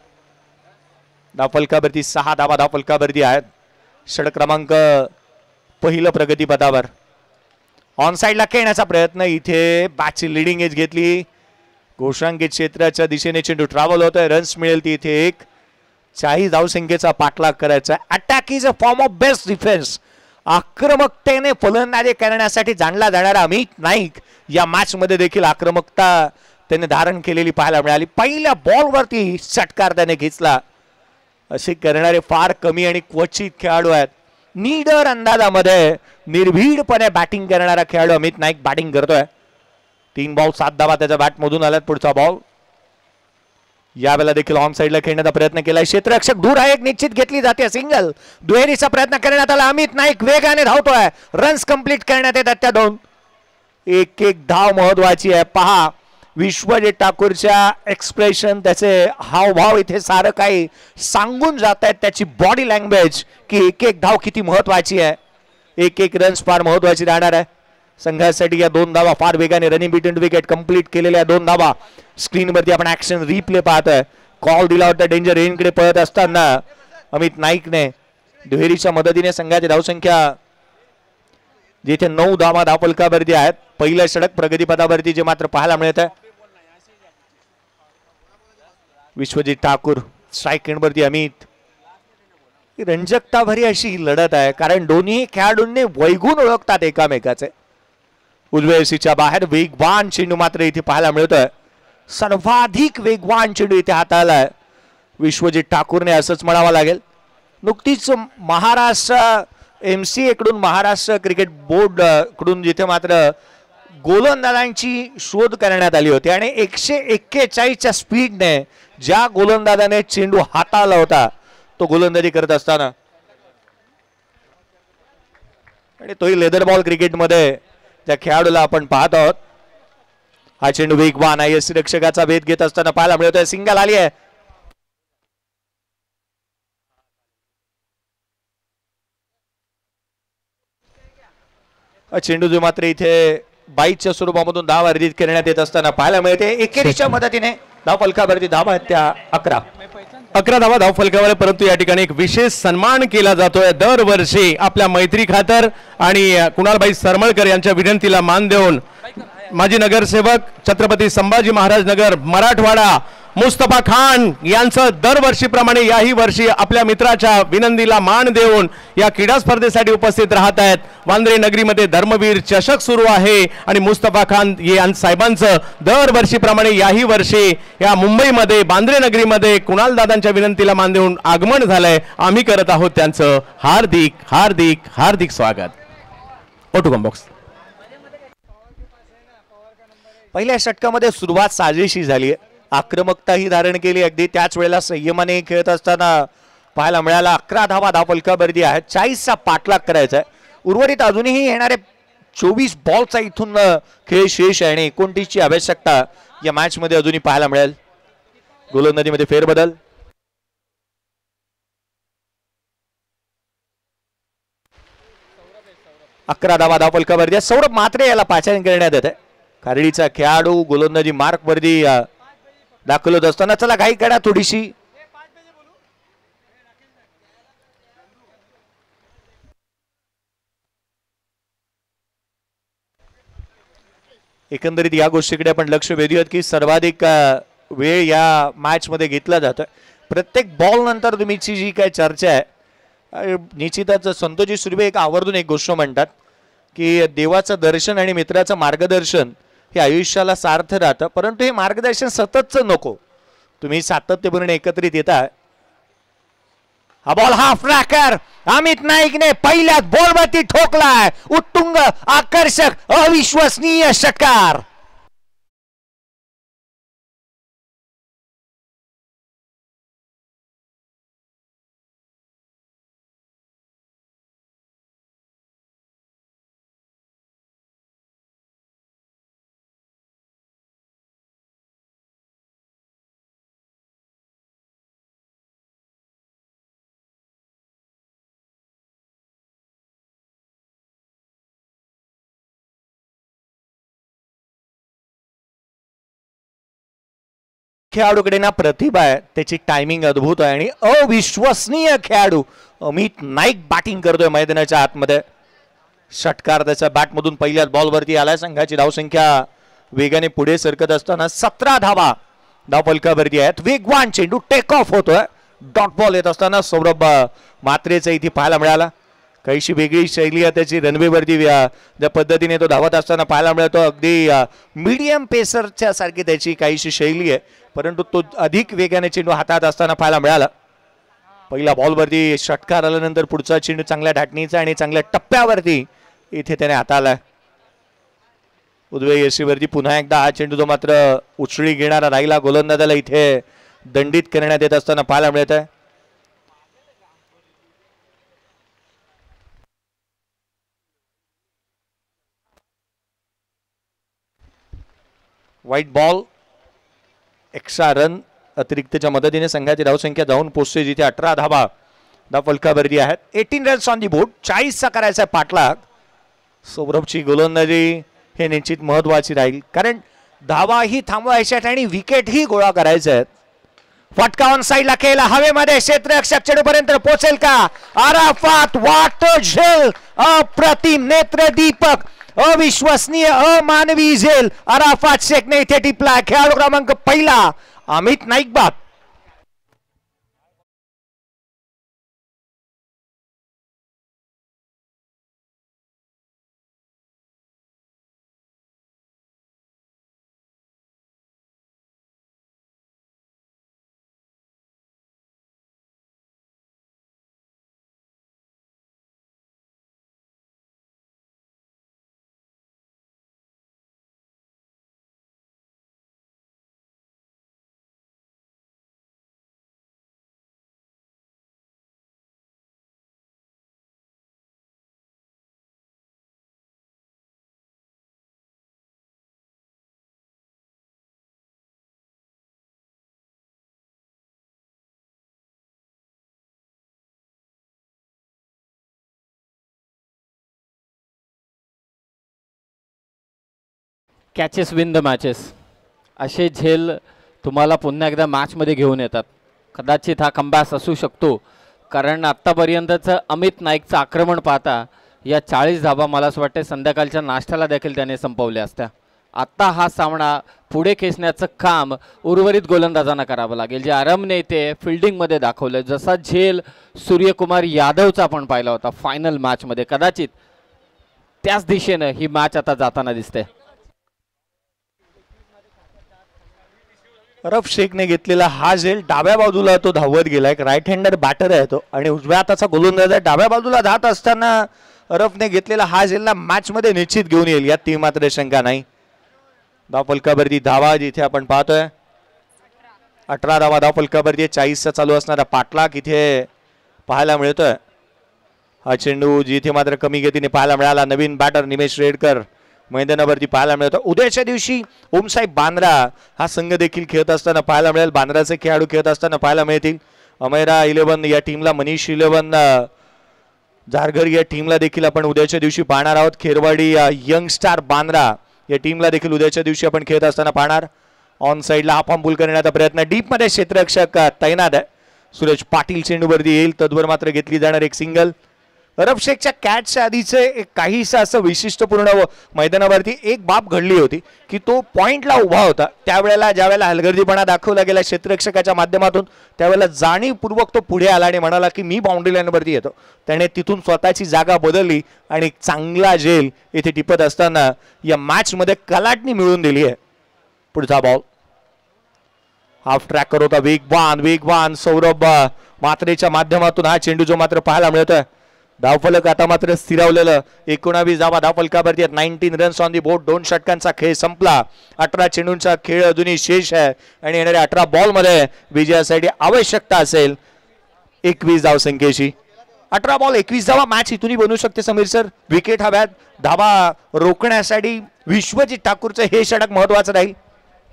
धावफलकावरती 6 धावा धावफलकावरती आहेत. षटक क्रमांक पहिलं प्रगतीपथावर. ऑन साइडला खेळण्याचा प्रयत्न इथे बॅटची लिडिंग एज घेतली. घोषांकित क्षेत्राच्या दिशेने चेंडू ट्रॅव्हल होतोय. रन्स मिळेल ती इथे एक. 40 धावसंख्येचा पाठलाग करायचा. Attack is a form of best defence. आक्रमकतेने फलंदाजी करण्यासाठी जाणला जाणारा अमित नाईक या मॅच मध्ये देखील आक्रमकता त्याने धारण केलेली पाहायला मिळाली. पहिल्या बॉलवरती षटकार त्याने घेतला. असे करणारे फार कमी आणि क्वचित खेळाडू आहेत. नीडर अंदाजामध्ये निर्भीडपणे बॅटिंग करणारा खेळाडू अमित नाईक बॅटिंग करतोय. 3 बॉल 7 धावा त्याच्या बॅट मधून आल्यात. पुढचा बॉल यावेळेला देखील ऑन साइडला खेळण्याचा प्रयत्न केलाय. क्षेत्ररक्षक दूर आहे. एक निश्चित घेतली जाते. सिंगल दुहेरीचा प्रयत्न करण्यात आला. अमित नाईक वेगाने धावतोय. रन्स कंप्लीट करण्यात येतात त्या 2. एक धाव महत्वाची आहे. पहा विश्वजीत ठाकूरच्या एक्सप्रेशन त्याचे हावभाव इथे सारं काही सांगून जात आहेत. त्याची बॉडी लँग्वेज की एक धाव किती महत्वाची आहे. एक रन्स फार महत्वाची राहणार आहे संघासाठी. या 2 धावा फार वेगाने रनिंग बिटवीन विकेट कंप्लीट केलेल्या 2 धावा. स्क्रीनवरती आपण ऍक्शन रिप्ले पाहतोय. कॉल दिला होता डेंजर रेनकडे पळत असताना अमित नाईकने दुहेरीच्या मदतीने संघाची धावसंख्या जिथे 9 धावा धावफलकावरती आहेत. पहिलं षटक प्रगतीपथावरती जे मात्र पाहायला मिळत आहे. विश्वजीत ठाकूर स्ट्राईक एंडवरती अमित. रंजकता भरी अशी लढत आहे कारण दोन्ही खेळाडूंनी वैगून ओळखतात एकामेकाचे. उजव्या बाहेर वेगवान चेंडू मात्र इथे पाहायला मिळतोय. सर्वाधिक वेगवान चेंडू इथे हाताळलाय विश्वजीत ठाकूरने असंच म्हणावं लागेल. नुकतीच महाराष्ट्र MCA कडून महाराष्ट्र क्रिकेट बोर्ड कडून जिथे मात्र गोलंदाजांची शोध करण्यात आली होती आणि 141च्या स्पीडने ज्या गोलंदाजाने चेंडू हाताळला होता तो गोलंदाजी करत असताना आणि तोही लेदर बॉल क्रिकेटमध्ये त्या खेळाडूला आपण पाहत आहोत. हा चेंडू वेगवान आहे. रक्षकाचा भेद घेत असताना पाहायला मिळतोय. सिंगल आली आहे. चेंडू जो मात्र इथे 22च्या स्वरूपामधून धाव अर्जित करण्यात येत असताना पाहायला मिळते. एकेरीच्या मदतीने धावफलकावरती धावा आहेत त्या 11 धावा धावफलकावर. परंतु या ठिकाणी एक विशेष सन्मान केला जातोय दरवर्षी आपल्या मैत्री खातर आणि कुणालभाई सरमळकर यांच्या विनंतीला मान देऊन माजी नगरसेवक छत्रपती संभाजी महाराज नगर मराठवाडा मुस्तफा खान यांचं दरवर्षीप्रमाणे याही वर्षी आपल्या मित्राच्या विनंतीला मान देऊन या क्रीडा स्पर्धेसाठी उपस्थित राहत आहेत. वांद्रे नगरीमध्ये धर्मवीर चषक सुरू आहे आणि मुस्तफा खान साहेबांचं दरवर्षीप्रमाणे याही वर्षी या मुंबईमध्ये वांद्रे नगरीमध्ये कुणाल दादांच्या विनंतीला मान देऊन आगमन झालंय. आम्ही करत आहोत त्यांचं हार्दिक हार्दिक हार्दिक स्वागत. ओटुकम बॉक्स. पहिल्या षटकामध्ये सुरुवात साजेशी झाली. आक्रमकता ही धारण केली. अगदी त्याच वेळेला संयमाने खेळत असताना पाहायला मिळाला. 11 धावा धावफलकावरती आहेत. 40चा पाठलाग करायचा आहे. उर्वरित अजूनही येणारे 24 बॉलचा इथून खेळ शेष आहे आणि 29ची आवश्यकता या मॅच मध्ये अजूनही पाहायला मिळेल. गोलंदाजीमध्ये फेरबदल. 11 धावा धावफलकावरती. सौरभ म्हात्रे याला पाचारण करण्यात येत आहे. खारडीचा खेळाडू गोलंदाजी मार्क वरती दाखल होत असताना चला घाई करा थोडीशी. एकंदरीत या गोष्टीकडे आपण लक्ष वेधूयात की सर्वाधिक वेळ या मॅच मध्ये घेतला जातोय. प्रत्येक बॉल नंतर तुमची जी काय चर्चा आहे निश्चितच संतोषजी सुर्वे एक आवर्जून एक गोष्ट म्हणतात की देवाचं दर्शन आणि मित्राचं मार्गदर्शन हे आयुष्याला सार्थ राहतं, परंतु हे मार्गदर्शन सततच नको. तुम्ही सातत्यपूर्ण एकत्रित येता. हा बॉल हाफ रॅकर अमित नाईकने पहिल्याच बॉलवरती ठोकलाय. उत्तुंग आकर्षक अविश्वसनीय षटकार. खेळाडूकडे ना प्रतिभा आहे, त्याची टायमिंग अद्भुत आहे आणि अविश्वसनीय खेळाडू अमित नाईक बॅटिंग करतोय मैदानाच्या आतमध्ये. षटकार त्याच्या बॅटमधून पहिल्याच बॉलवरती आलाय. संघाची धावसंख्या वेगाने पुढे सरकत असताना 17 धावा धावफलकावरती आहेत. वेगवान चेंडू टेक ऑफ होतोय. डॉट बॉल येत असताना सौरभ म्हात्रेचा इथे पाहायला मिळाला. काहीशी वेगळी शैली आहे त्याची रनवेवरती ज्या पद्धतीने तो धावत असताना पाहायला मिळतो. अगदी मीडियम पेसरच्या सारखी त्याची काहीशी शैली आहे, परंतु तो अधिक वेगाने चेंडू हातात असताना पाहायला मिळाला. पहिल्या बॉलवरती षटकार आल्यानंतर पुढचा चेंडू चांगल्या धाटणीचा आणि चांगल्या टप्प्यावरती इथे त्याने हाताळलाय. उजव्या यशीवरती पुन्हा एकदा हा चेंडू तो मात्र उचळी घेणारा राहिला. गोलंदाजाला इथे दंडित करण्यात येत असताना पाहायला मिळत आहे. White ball. एक्स्ट्रा रन अतिरिक्तच्या मदतीने संघाची धावसंख्या जाऊन पोहोचते जिथे 18 धावा धावफलकावरती आहेत. 18 रन्स ऑन दी बोर्ड. 40चा करायचा पाठलाग. सौरभची गोलंदाजी हे निश्चित महत्वाची राहील, कारण धावाही थांबवायच्या आणि विकेटही गोळा करायचे आहेत. फटका ऑन साईडला केला हवेमध्ये. क्षेत्ररक्षक चेंडूपर्यंत पोहोचेल का? आराफात वाट झेल. अप्रतिम नेत्रदीपक अविश्वसनीय अमानवी झेल अराफात शेखने इथे टिपला. खेळाडू क्रमांक पहिला अमित नाईक बाद. कॅचेस विन द मॅचेस असे झेल तुम्हाला पुन्हा एकदा मॅचमध्ये घेऊन येतात. कदाचित हा कमबॅक असू शकतो, कारण आत्तापर्यंतचं अमित नाईकचं आक्रमण पाहता या 40 धावा मला असं वाटतं संध्याकाळच्या नाश्त्याला देखील त्याने संपवल्या असत्या. आत्ता हा सामना पुढे खेचण्याचं काम उर्वरित गोलंदाजांना करावं लागेल, जे आरमने इथे फिल्डिंगमध्ये दाखवलं. जसा झेल सूर्यकुमार यादवचा आपण पाहिला होता फायनल मॅचमध्ये, कदाचित त्याच दिशेनं ही मॅच आता जाताना दिसते. अरफ शेखने घेतलेला हा झेल डाव्या बाजूला तो धावत गेला. एक राईट हँडर बॅटर आहे तो आणि उजव्या हाताचा गोलंदाज आहे. डाव्या बाजूला जात असताना अरफने घेतलेला हा झेलला मॅच मध्ये निश्चित घेऊन येईल यात ती मात्र शंका नाही. धावफलकावरती धावा जिथे आपण पाहतोय 18 धावा धावफलकावरती 40चा चालू असणारा पाठलाग इथे पाहायला मिळतोय. हा चेंडू जिथे मात्र कमी गतीने पाहायला मिळाला. नवीन बॅटर निमेश रेडकर मैदानावरती पाहायला मिळतो. उद्याच्या दिवशी ओमसाहेब बांद्रा हा संघ देखील खेळत असताना पाहायला मिळेल. बांद्राचे खेळाडू खेळत असताना पाहायला मिळतील. अमेरा 11 या टीमला मनीष 11 झारघर या टीमला देखील आपण उद्याच्या दिवशी पाहणार आहोत. खेरवाडी यंग स्टार बांद्रा या टीमला देखील उद्याच्या दिवशी आपण खेळत असताना पाहणार. ऑन साइडला हा फॉर्मपूल करण्याचा प्रयत्न, डीप मध्ये क्षेत्ररक्षक तैनात आहे. सूरज पाटील चेंडूवरती येईल, तद्वर मात्र घेतली जाणार एक सिंगल. अरब शेखच्या कॅचच्या आधीचे एक काहीसं असं विशिष्टपूर्ण मैदानावरती एक बाब घडली होती की तो पॉइंटला उभा होता, त्यावेळेला ज्यावेळेला हलगर्जीपणा दाखवला गेला क्षेत्ररक्षकाच्या माध्यमातून, त्यावेळेला जाणीवपूर्वक तो पुढे आला आणि म्हणाला की मी बाउंड्री लाईनवरती येतो. त्याने तिथून स्वतःची जागा बदलली आणि चांगला झेल इथे टिपत असताना या मॅचमध्ये कलाटणी मिळवून दिली आहे. पुढचा बॉल हाफ ट्रॅकर होता, वेगवान सौरभ मात्रेच्या माध्यमातून हा चेंडू जो मात्र पाहायला मिळतोय. धावफलक आता मात्र स्थिरावलेलं, 19 धावा धावफलकावरती आहेत. 19 रन्स ऑन दी बोर्ड. 2 षटकांचा खेळ संपला. 18 चेंडूंचा खेळ अजूनही शेष आहे आणि येणाऱ्या 18 बॉल मध्ये विजयासाठी आवश्यकता असेल 21 धावसंख्येची. 18 बॉल 21 धावा मॅच इथूनही बनू शकते समीर सर. विकेट हव्यात, धावा रोखण्यासाठी विश्वजित ठाकूरचं हे षटक महत्वाचं राहील.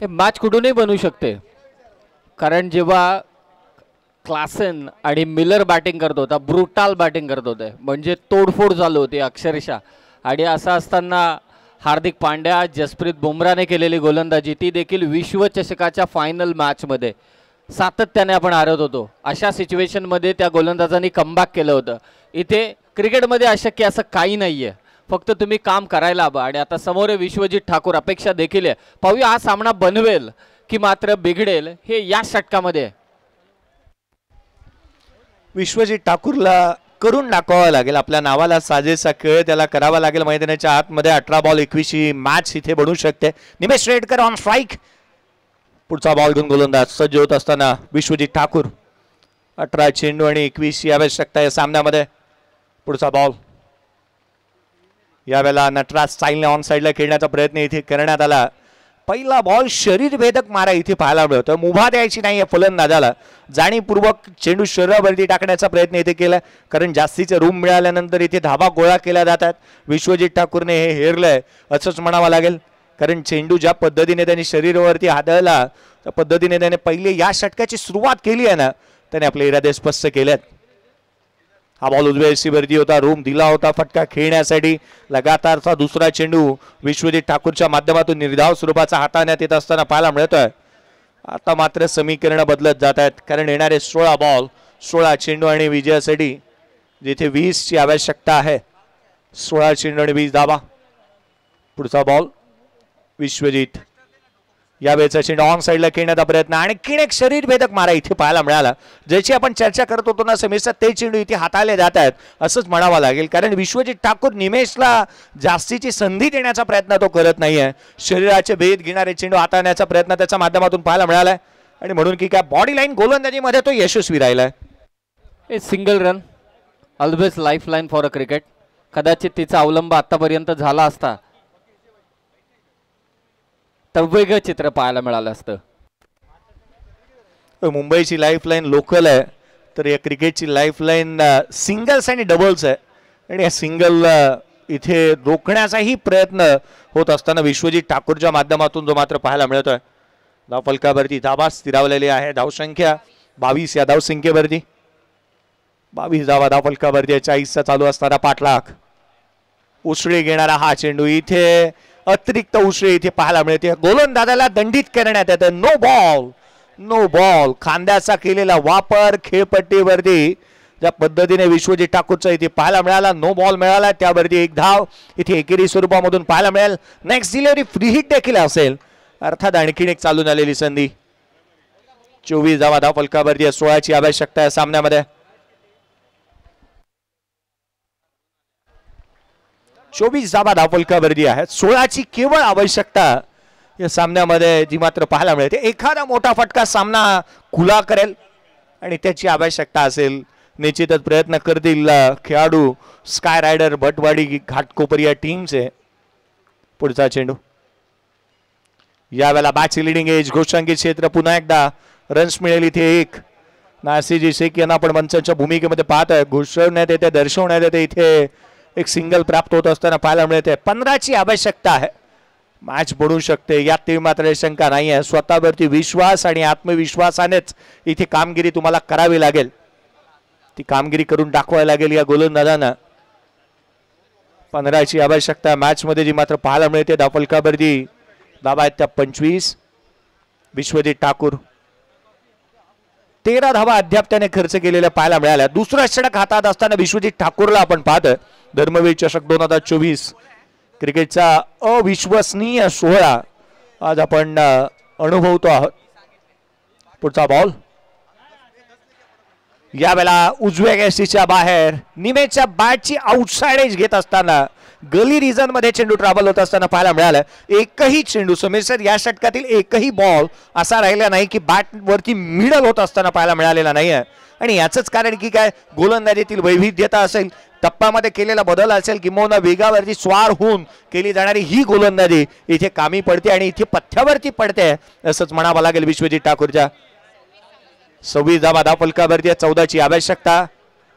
हे मॅच कुठूनही बनू शकते, कारण जेव्हा क्लासन आणि मिलर बॅटिंग करत होता, ब्रुटाल बॅटिंग करत होते, म्हणजे तोडफोड झाली होती अक्षरशः. आणि असं असताना हार्दिक पांड्या, जसप्रीत बुमराहने केलेली गोलंदाजी ती देखील विश्वचषकाच्या फायनल मॅचमध्ये सातत्याने आपण हारत होतो, अशा सिच्युएशनमध्ये त्या गोलंदाजांनी कमबॅक केलं होतं. इथे क्रिकेटमध्ये अशक्य असं काही नाही आहे, फक्त तुम्ही काम करायला हवं. आणि आता समोर विश्वजित ठाकूर, अपेक्षा देखील आहे, पाहूया हा सामना बनवेल की मात्र बिघडेल हे या षटकामध्ये. विश्वजित ठाकूरला करून दाखवावं लागेल, आपल्या नावाला साजेसा खेळ त्याला करावा लागेल मैदानाच्या आतमध्ये. 18 बॉल 21 मॅच इथे बनू शकते. निमेश रेडकर ऑन स्ट्राईक. पुढचा बॉल घेऊन गोलंदाज सज्ज होत असताना विश्वजित ठाकूर. 18 चेंडू आणि 21 ही आवश्यकता या सामन्यामध्ये. पुढचा बॉल यावेळेला नटराज स्टाईलने ऑन साईडला खेळण्याचा प्रयत्न इथे करण्यात आला. पहिला बॉल शरीरभेदक मारा इथे पाहायला मिळतो. मुभा द्यायची नाही फलंदाजाला, जाणीवपूर्वक चेंडू शरीरावरती टाकण्याचा प्रयत्न इथे केला, कारण जास्तीचे रूम मिळाल्यानंतर इथे धाबा गोळा केल्या जातात. विश्वजित ठाकूरने हे हेरलंय असंच म्हणावं लागेल, कारण चेंडू ज्या पद्धतीने त्यांनी शरीरावरती हादळला त्या पद्धतीने त्याने पहिले या षटकाची सुरुवात केली आहे ना, त्याने आपले इरादे स्पष्ट केलेत. हा बॉल उजव्या रेषेवरती होता, रूम दिला होता फटका खेळण्यासाठी. लगातारचा दुसरा चेंडू विश्वजित ठाकूरच्या माध्यमातून निर्धाव स्वरूपाचा हाताळण्यात येत असताना पाहायला मिळतोय. आता मात्र समीकरण बदलत जात आहेत, कारण येणारे 16 बॉल 16 चेंडू आणि विजयासाठी जिथे 20 ची आवश्यकता आहे. 16 चेंडू आणि 20 धावा. पुढचा बॉल विश्वजित, यावेळेचा चेंडू ऑन साईडला खेळण्याचा प्रयत्न, आणखीन एक शरीरभेदक मारा इथे पाहायला मिळाला. ज्याची आपण चर्चा करत होतो ना समीरचा, ते चेंडू इथे हाताळले जात आहेत असंच म्हणावं लागेल, कारण विश्वजित ठाकूर निमेशला जास्तीची संधी देण्याचा प्रयत्न तो करत नाहीये. शरीराचे भेद घेणारे चेंडू हाताळण्याचा प्रयत्न त्याच्या माध्यमातून पाहायला मिळालाय आणि म्हणून की काय बॉडी लाईन गोलंदाजीमध्ये तो यशस्वी राहिलाय. A single run always life line for a cricket. कदाचित तिचा अवलंब आतापर्यंत झाला असता तर वेगळं चित्र पाहायला मिळालं असतं. मुंबईची लाईफलाईन लोकल आहे, तर या क्रिकेटची लाईफलाईन सिंगल्स आणि डबल्स आहे. आणि या सिंगल इथे रोखण्याचाही प्रयत्न होत असताना विश्वजित ठाकूरच्या माध्यमातून जो मात्र पाहायला मिळतोय. धावफलकावरती धाबा स्थिरावलेली आहे. धावसंख्या 22 या धावसंख्येवरती 22 धावा धावफलकावरती. 40चा चालू असणारा पाठलाग. उसळी घेणारा हा चेंडू, इथे अतिरिक्त उसळी इथे पाहायला मिळते. गोलंदाजाला दंडित करण्यात येतं. नो बॉल खांद्याचा केलेला वापर खेळपट्टीवरती ज्या पद्धतीने विश्वजित ठाकूरचा इथे पाहायला मिळाला. नो बॉल मिळाला, त्यावरती एक धाव इथे एकेरी स्वरूपामधून पाहायला मिळेल. नेक्स्ट डिलिव्हरी फ्री हिट देखील असेल, अर्थात आणखीन एक चालून आलेली संधी. 24 धावा धावफलकावरती 16ची आवश्यकता आहे सामन्यामध्ये. 24 धावा धावफलकावरती आहेत. 16ची केवळ आवश्यकता या सामन्यामध्ये जी मात्र पाहायला मिळते. एखादा मोठा फटका सामना खुला करेल आणि त्याची आवश्यकता असेल निश्चितच प्रयत्न करतील खेळाडू स्काय रायडर भटवाडी घाटकोपर या टीमचे. पुढचा चेंडू यावेळेला बॅटची लिडिंग एज घोषांकित क्षेत्र. पुन्हा एकदा रन्स मिळेल इथे एक. नासीजी शेख यांना आपण मंचाच्या भूमिकेमध्ये पाहतोय. घोषवण्यात येते, दर्शवण्यात येते. इथे एक सिंगल प्राप्त होत असताना पाहायला मिळते. 15ची आवश्यकता आहे. मॅच बनू शकते यात ते मात्र शंका नाही आहे. स्वतःवरती विश्वास आणि आत्मविश्वासानेच इथे कामगिरी तुम्हाला करावी लागेल. ती कामगिरी करून दाखवायला लागेल या गोलंदाजांना. 15ची आवश्यकता मॅच मध्ये जी मात्र पाहायला मिळते. धावफलकावरती धावा आहेत त्या 25. विश्वजित ठाकूर 13 धावा अद्याप त्याने खर्च केलेल्या पाहायला मिळाल्या. दुसरा षटक हातात असताना विश्वजित ठाकूरला आपण पाहतोय. धर्मवीर चषक 2024 क्रिकेटचा अविश्वसनीय सोहळा आज आपण अनुभवतो आहोत. पुढचा बॉल यावेळेला उजव्या गॅसीच्या बाहेर निमेशच्या बॅटची आउटसाइड एज घेत असताना गली रिजन मध्ये चेंडू ट्रॅव्हल होत असताना पाहायला मिळालं. एकही चेंडू समीर सर या षटकातील एकही बॉल असा राहिला नाही की बॅट वरती मिडल होत असताना पाहायला मिळालेला नाहीये. आणि याचंच कारण की काय गोलंदाजीतील वैविध्यता असेल, टप्प्यामध्ये केलेला बदल असेल, किंवा वेगावरती स्वार होऊन केली जाणारी ही गोलंदाजी इथे कामी पडते आणि इथे पथ्यावरती पडते असंच म्हणावं लागेल विश्वजित ठाकूरच्या. 26 धावा धावफलकावरती 14ची आवश्यकता.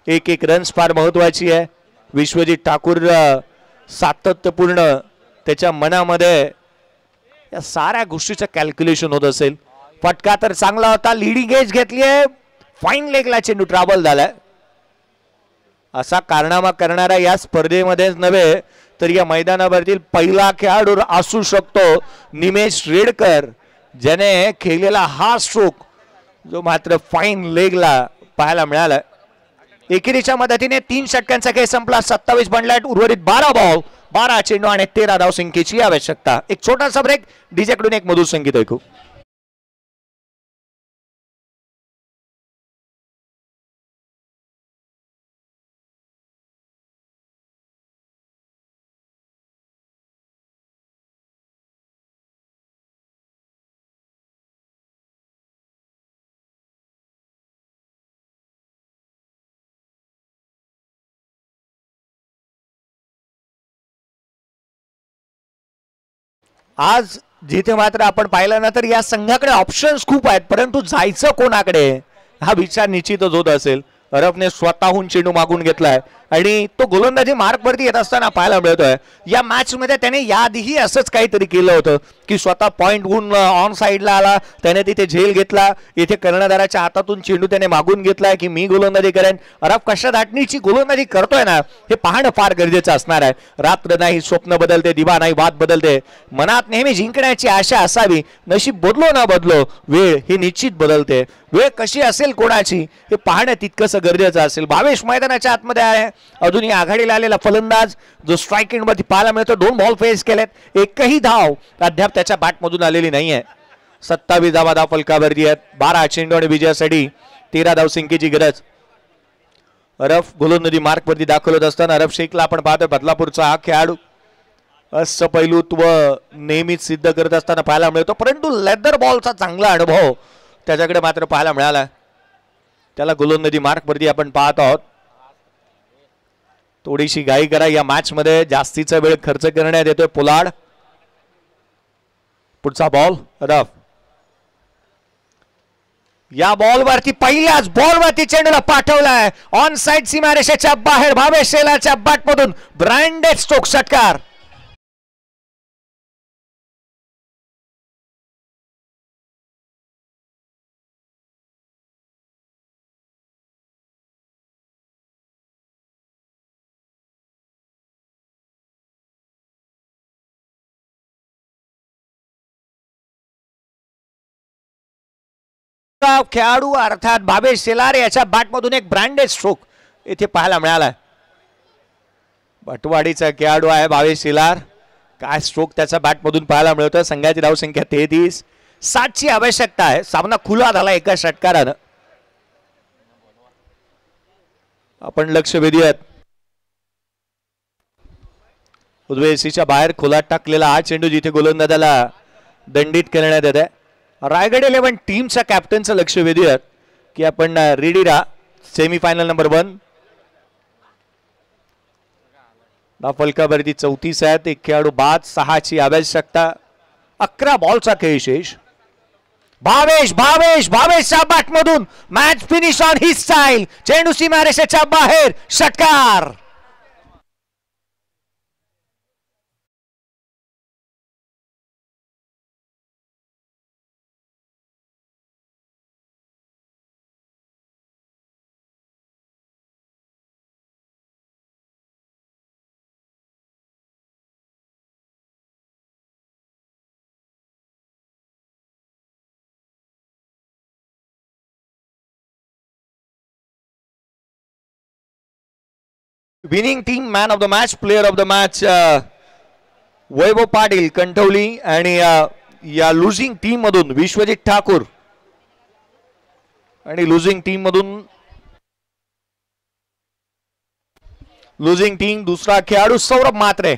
एक रन्स फार महत्वाची आहे. विश्वजित ठाकूर सातत्यपूर्ण त्याच्या मनामध्ये या साऱ्या गोष्टीचं कॅल्क्युलेशन होत असेल. फटका तर चांगला होता. लिडिंग एज घेतली आहे. फाईन लेगला चेंडू ट्रॅव्हल झालाय. असा कारनामा करणारा या स्पर्धेमध्येच नव्हे तर या मैदानावरतील पहिला खेळाडू असू शकतो निमेश रेडकर, ज्याने खेळलेला हा स्ट्रोक जो मात्र फाईन लेगला पाहायला मिळाला. एकेरीच्या मदतीने 3 षटकांचा खेळ संपला. 27 बनलाय. उर्वरित 12 बॉल 12 चेंडू आणि 13 धावसंख्येची आवश्यकता. एक छोटासा ब्रेक. डीजेकडून एक मधुर संगीत ऐकू. आज जिथे मात्र आपण पाहिलं ना तर या संघाकडे ऑप्शन्स खूप आहेत, परंतु जायचं कोणाकडे हा विचार निश्चितच होत असेल. अरबने स्वतःहून चेंडू मागून घेतलाय आणि तो गोलंदाजी मार्क वरती येत असताना पाहायला मिळतोय. या मॅच मध्ये त्याने याआधीही असंच काहीतरी केलं होतं की स्वतः पॉइंट होऊन ऑन साइडला आला, त्याने तिथे झेल घेतला. इथे कर्णधाराच्या हातातून चेंडू त्याने मागून घेतलाय की मी गोलंदाजी करेन. अरब कशा धाटणीची गोलंदाजी करतोय ना हे पाहणं फार गरजेचं असणार आहे. रात्र नाही स्वप्न बदलते, दिवा नाही वाद बदलते. मनात नेहमी जिंकण्याची आशा असावी. नशीब बदलो ना बदलो, वेळ ही निश्चित बदलते. वेळ कशी असेल कोणाची हे पाहणं तितकंसं गरजेचं असेल. भावेश मैदानाच्या आतमध्ये आहे. अजूनही आघाडीला आलेला फलंदाज जो स्ट्राईक एंडवरती पाहायला मिळतो. 2 बॉल फेस केलेत. एकही धाव अद्याप त्याच्या बॅटमधून आलेली नाहीये. 27 धावा धावफलकावरती आहेत. 12 चेंडू आणि विजयासाठी 13 धावसंख्येची गरज. अरफ गोलंदाजी मार्क वरती दाखल होत असताना अरफ शेखला आपण पाहतोय बदलापूरचा हा खेळाडू असपैलूत्व नेहमीच सिद्ध करत असताना पाहायला मिळतो, परंतु लेदर बॉलचा चांगला अनुभव त्याच्याकडे मात्र पाहायला मिळाला. त्याला गोलंदाजी मार्क वरती आपण पाहत आहोत. थोडीशी घाई करा. या मॅच मध्ये जास्तीचा वेळ खर्च करण्यात येतोय पोलार्ड. पुढचा बॉल रफ. या बॉल वरती पहिल्याच बॉल वरती चेंडूला पाठवलाय ऑन साइड सीमारेषेच्या बाहेर. भावेश शेलारच्या बॅटमधून ब्रँडेड स्ट्रोक षटकार. खेळाडू अर्थात भावेश शेलार याच्या बॅटमधून एक ब्रँडेड स्ट्रोक इथे पाहायला मिळाला. भटवाडीचा खेळाडू आहे भावेश शेलार. काय स्ट्रोक त्याच्या बॅटमधून पाहायला मिळतोय. संघाची धावसंख्या 33. 7ची आवश्यकता आहे. सामना खुला झाला एका षटकारानं. आपण लक्ष वेधूयात. उजवेसीच्या बाहेर खोलात टाकलेला हा चेंडू जिथे गोलंदाजाला दंडित करण्यात येत आहे. रायगड 11 टीमच्या कॅप्टनचं लक्ष वेधूयात की आपण रेडी राहा. सेमीफायनल नंबर 1 धावफलकावरती 34 आहेत. एक खेळाडू बाद. 6ची आवश्यकता. 11 बॉलचा खेळ शेष. भावेश भावेश भावेशच्या बॅटमधून मॅच फिनिश ऑन ही स्टाईल. चेंडू सीमारेषेच्या बाहेर. षटकार. Winning team man of the match, player of the match Vaibhav Patil कंठवली आणि या लुझिंग टीम मधून विश्वजित ठाकूर आणि लुझिंग टीम दुसरा खेळाडू सौरभ म्हात्रे.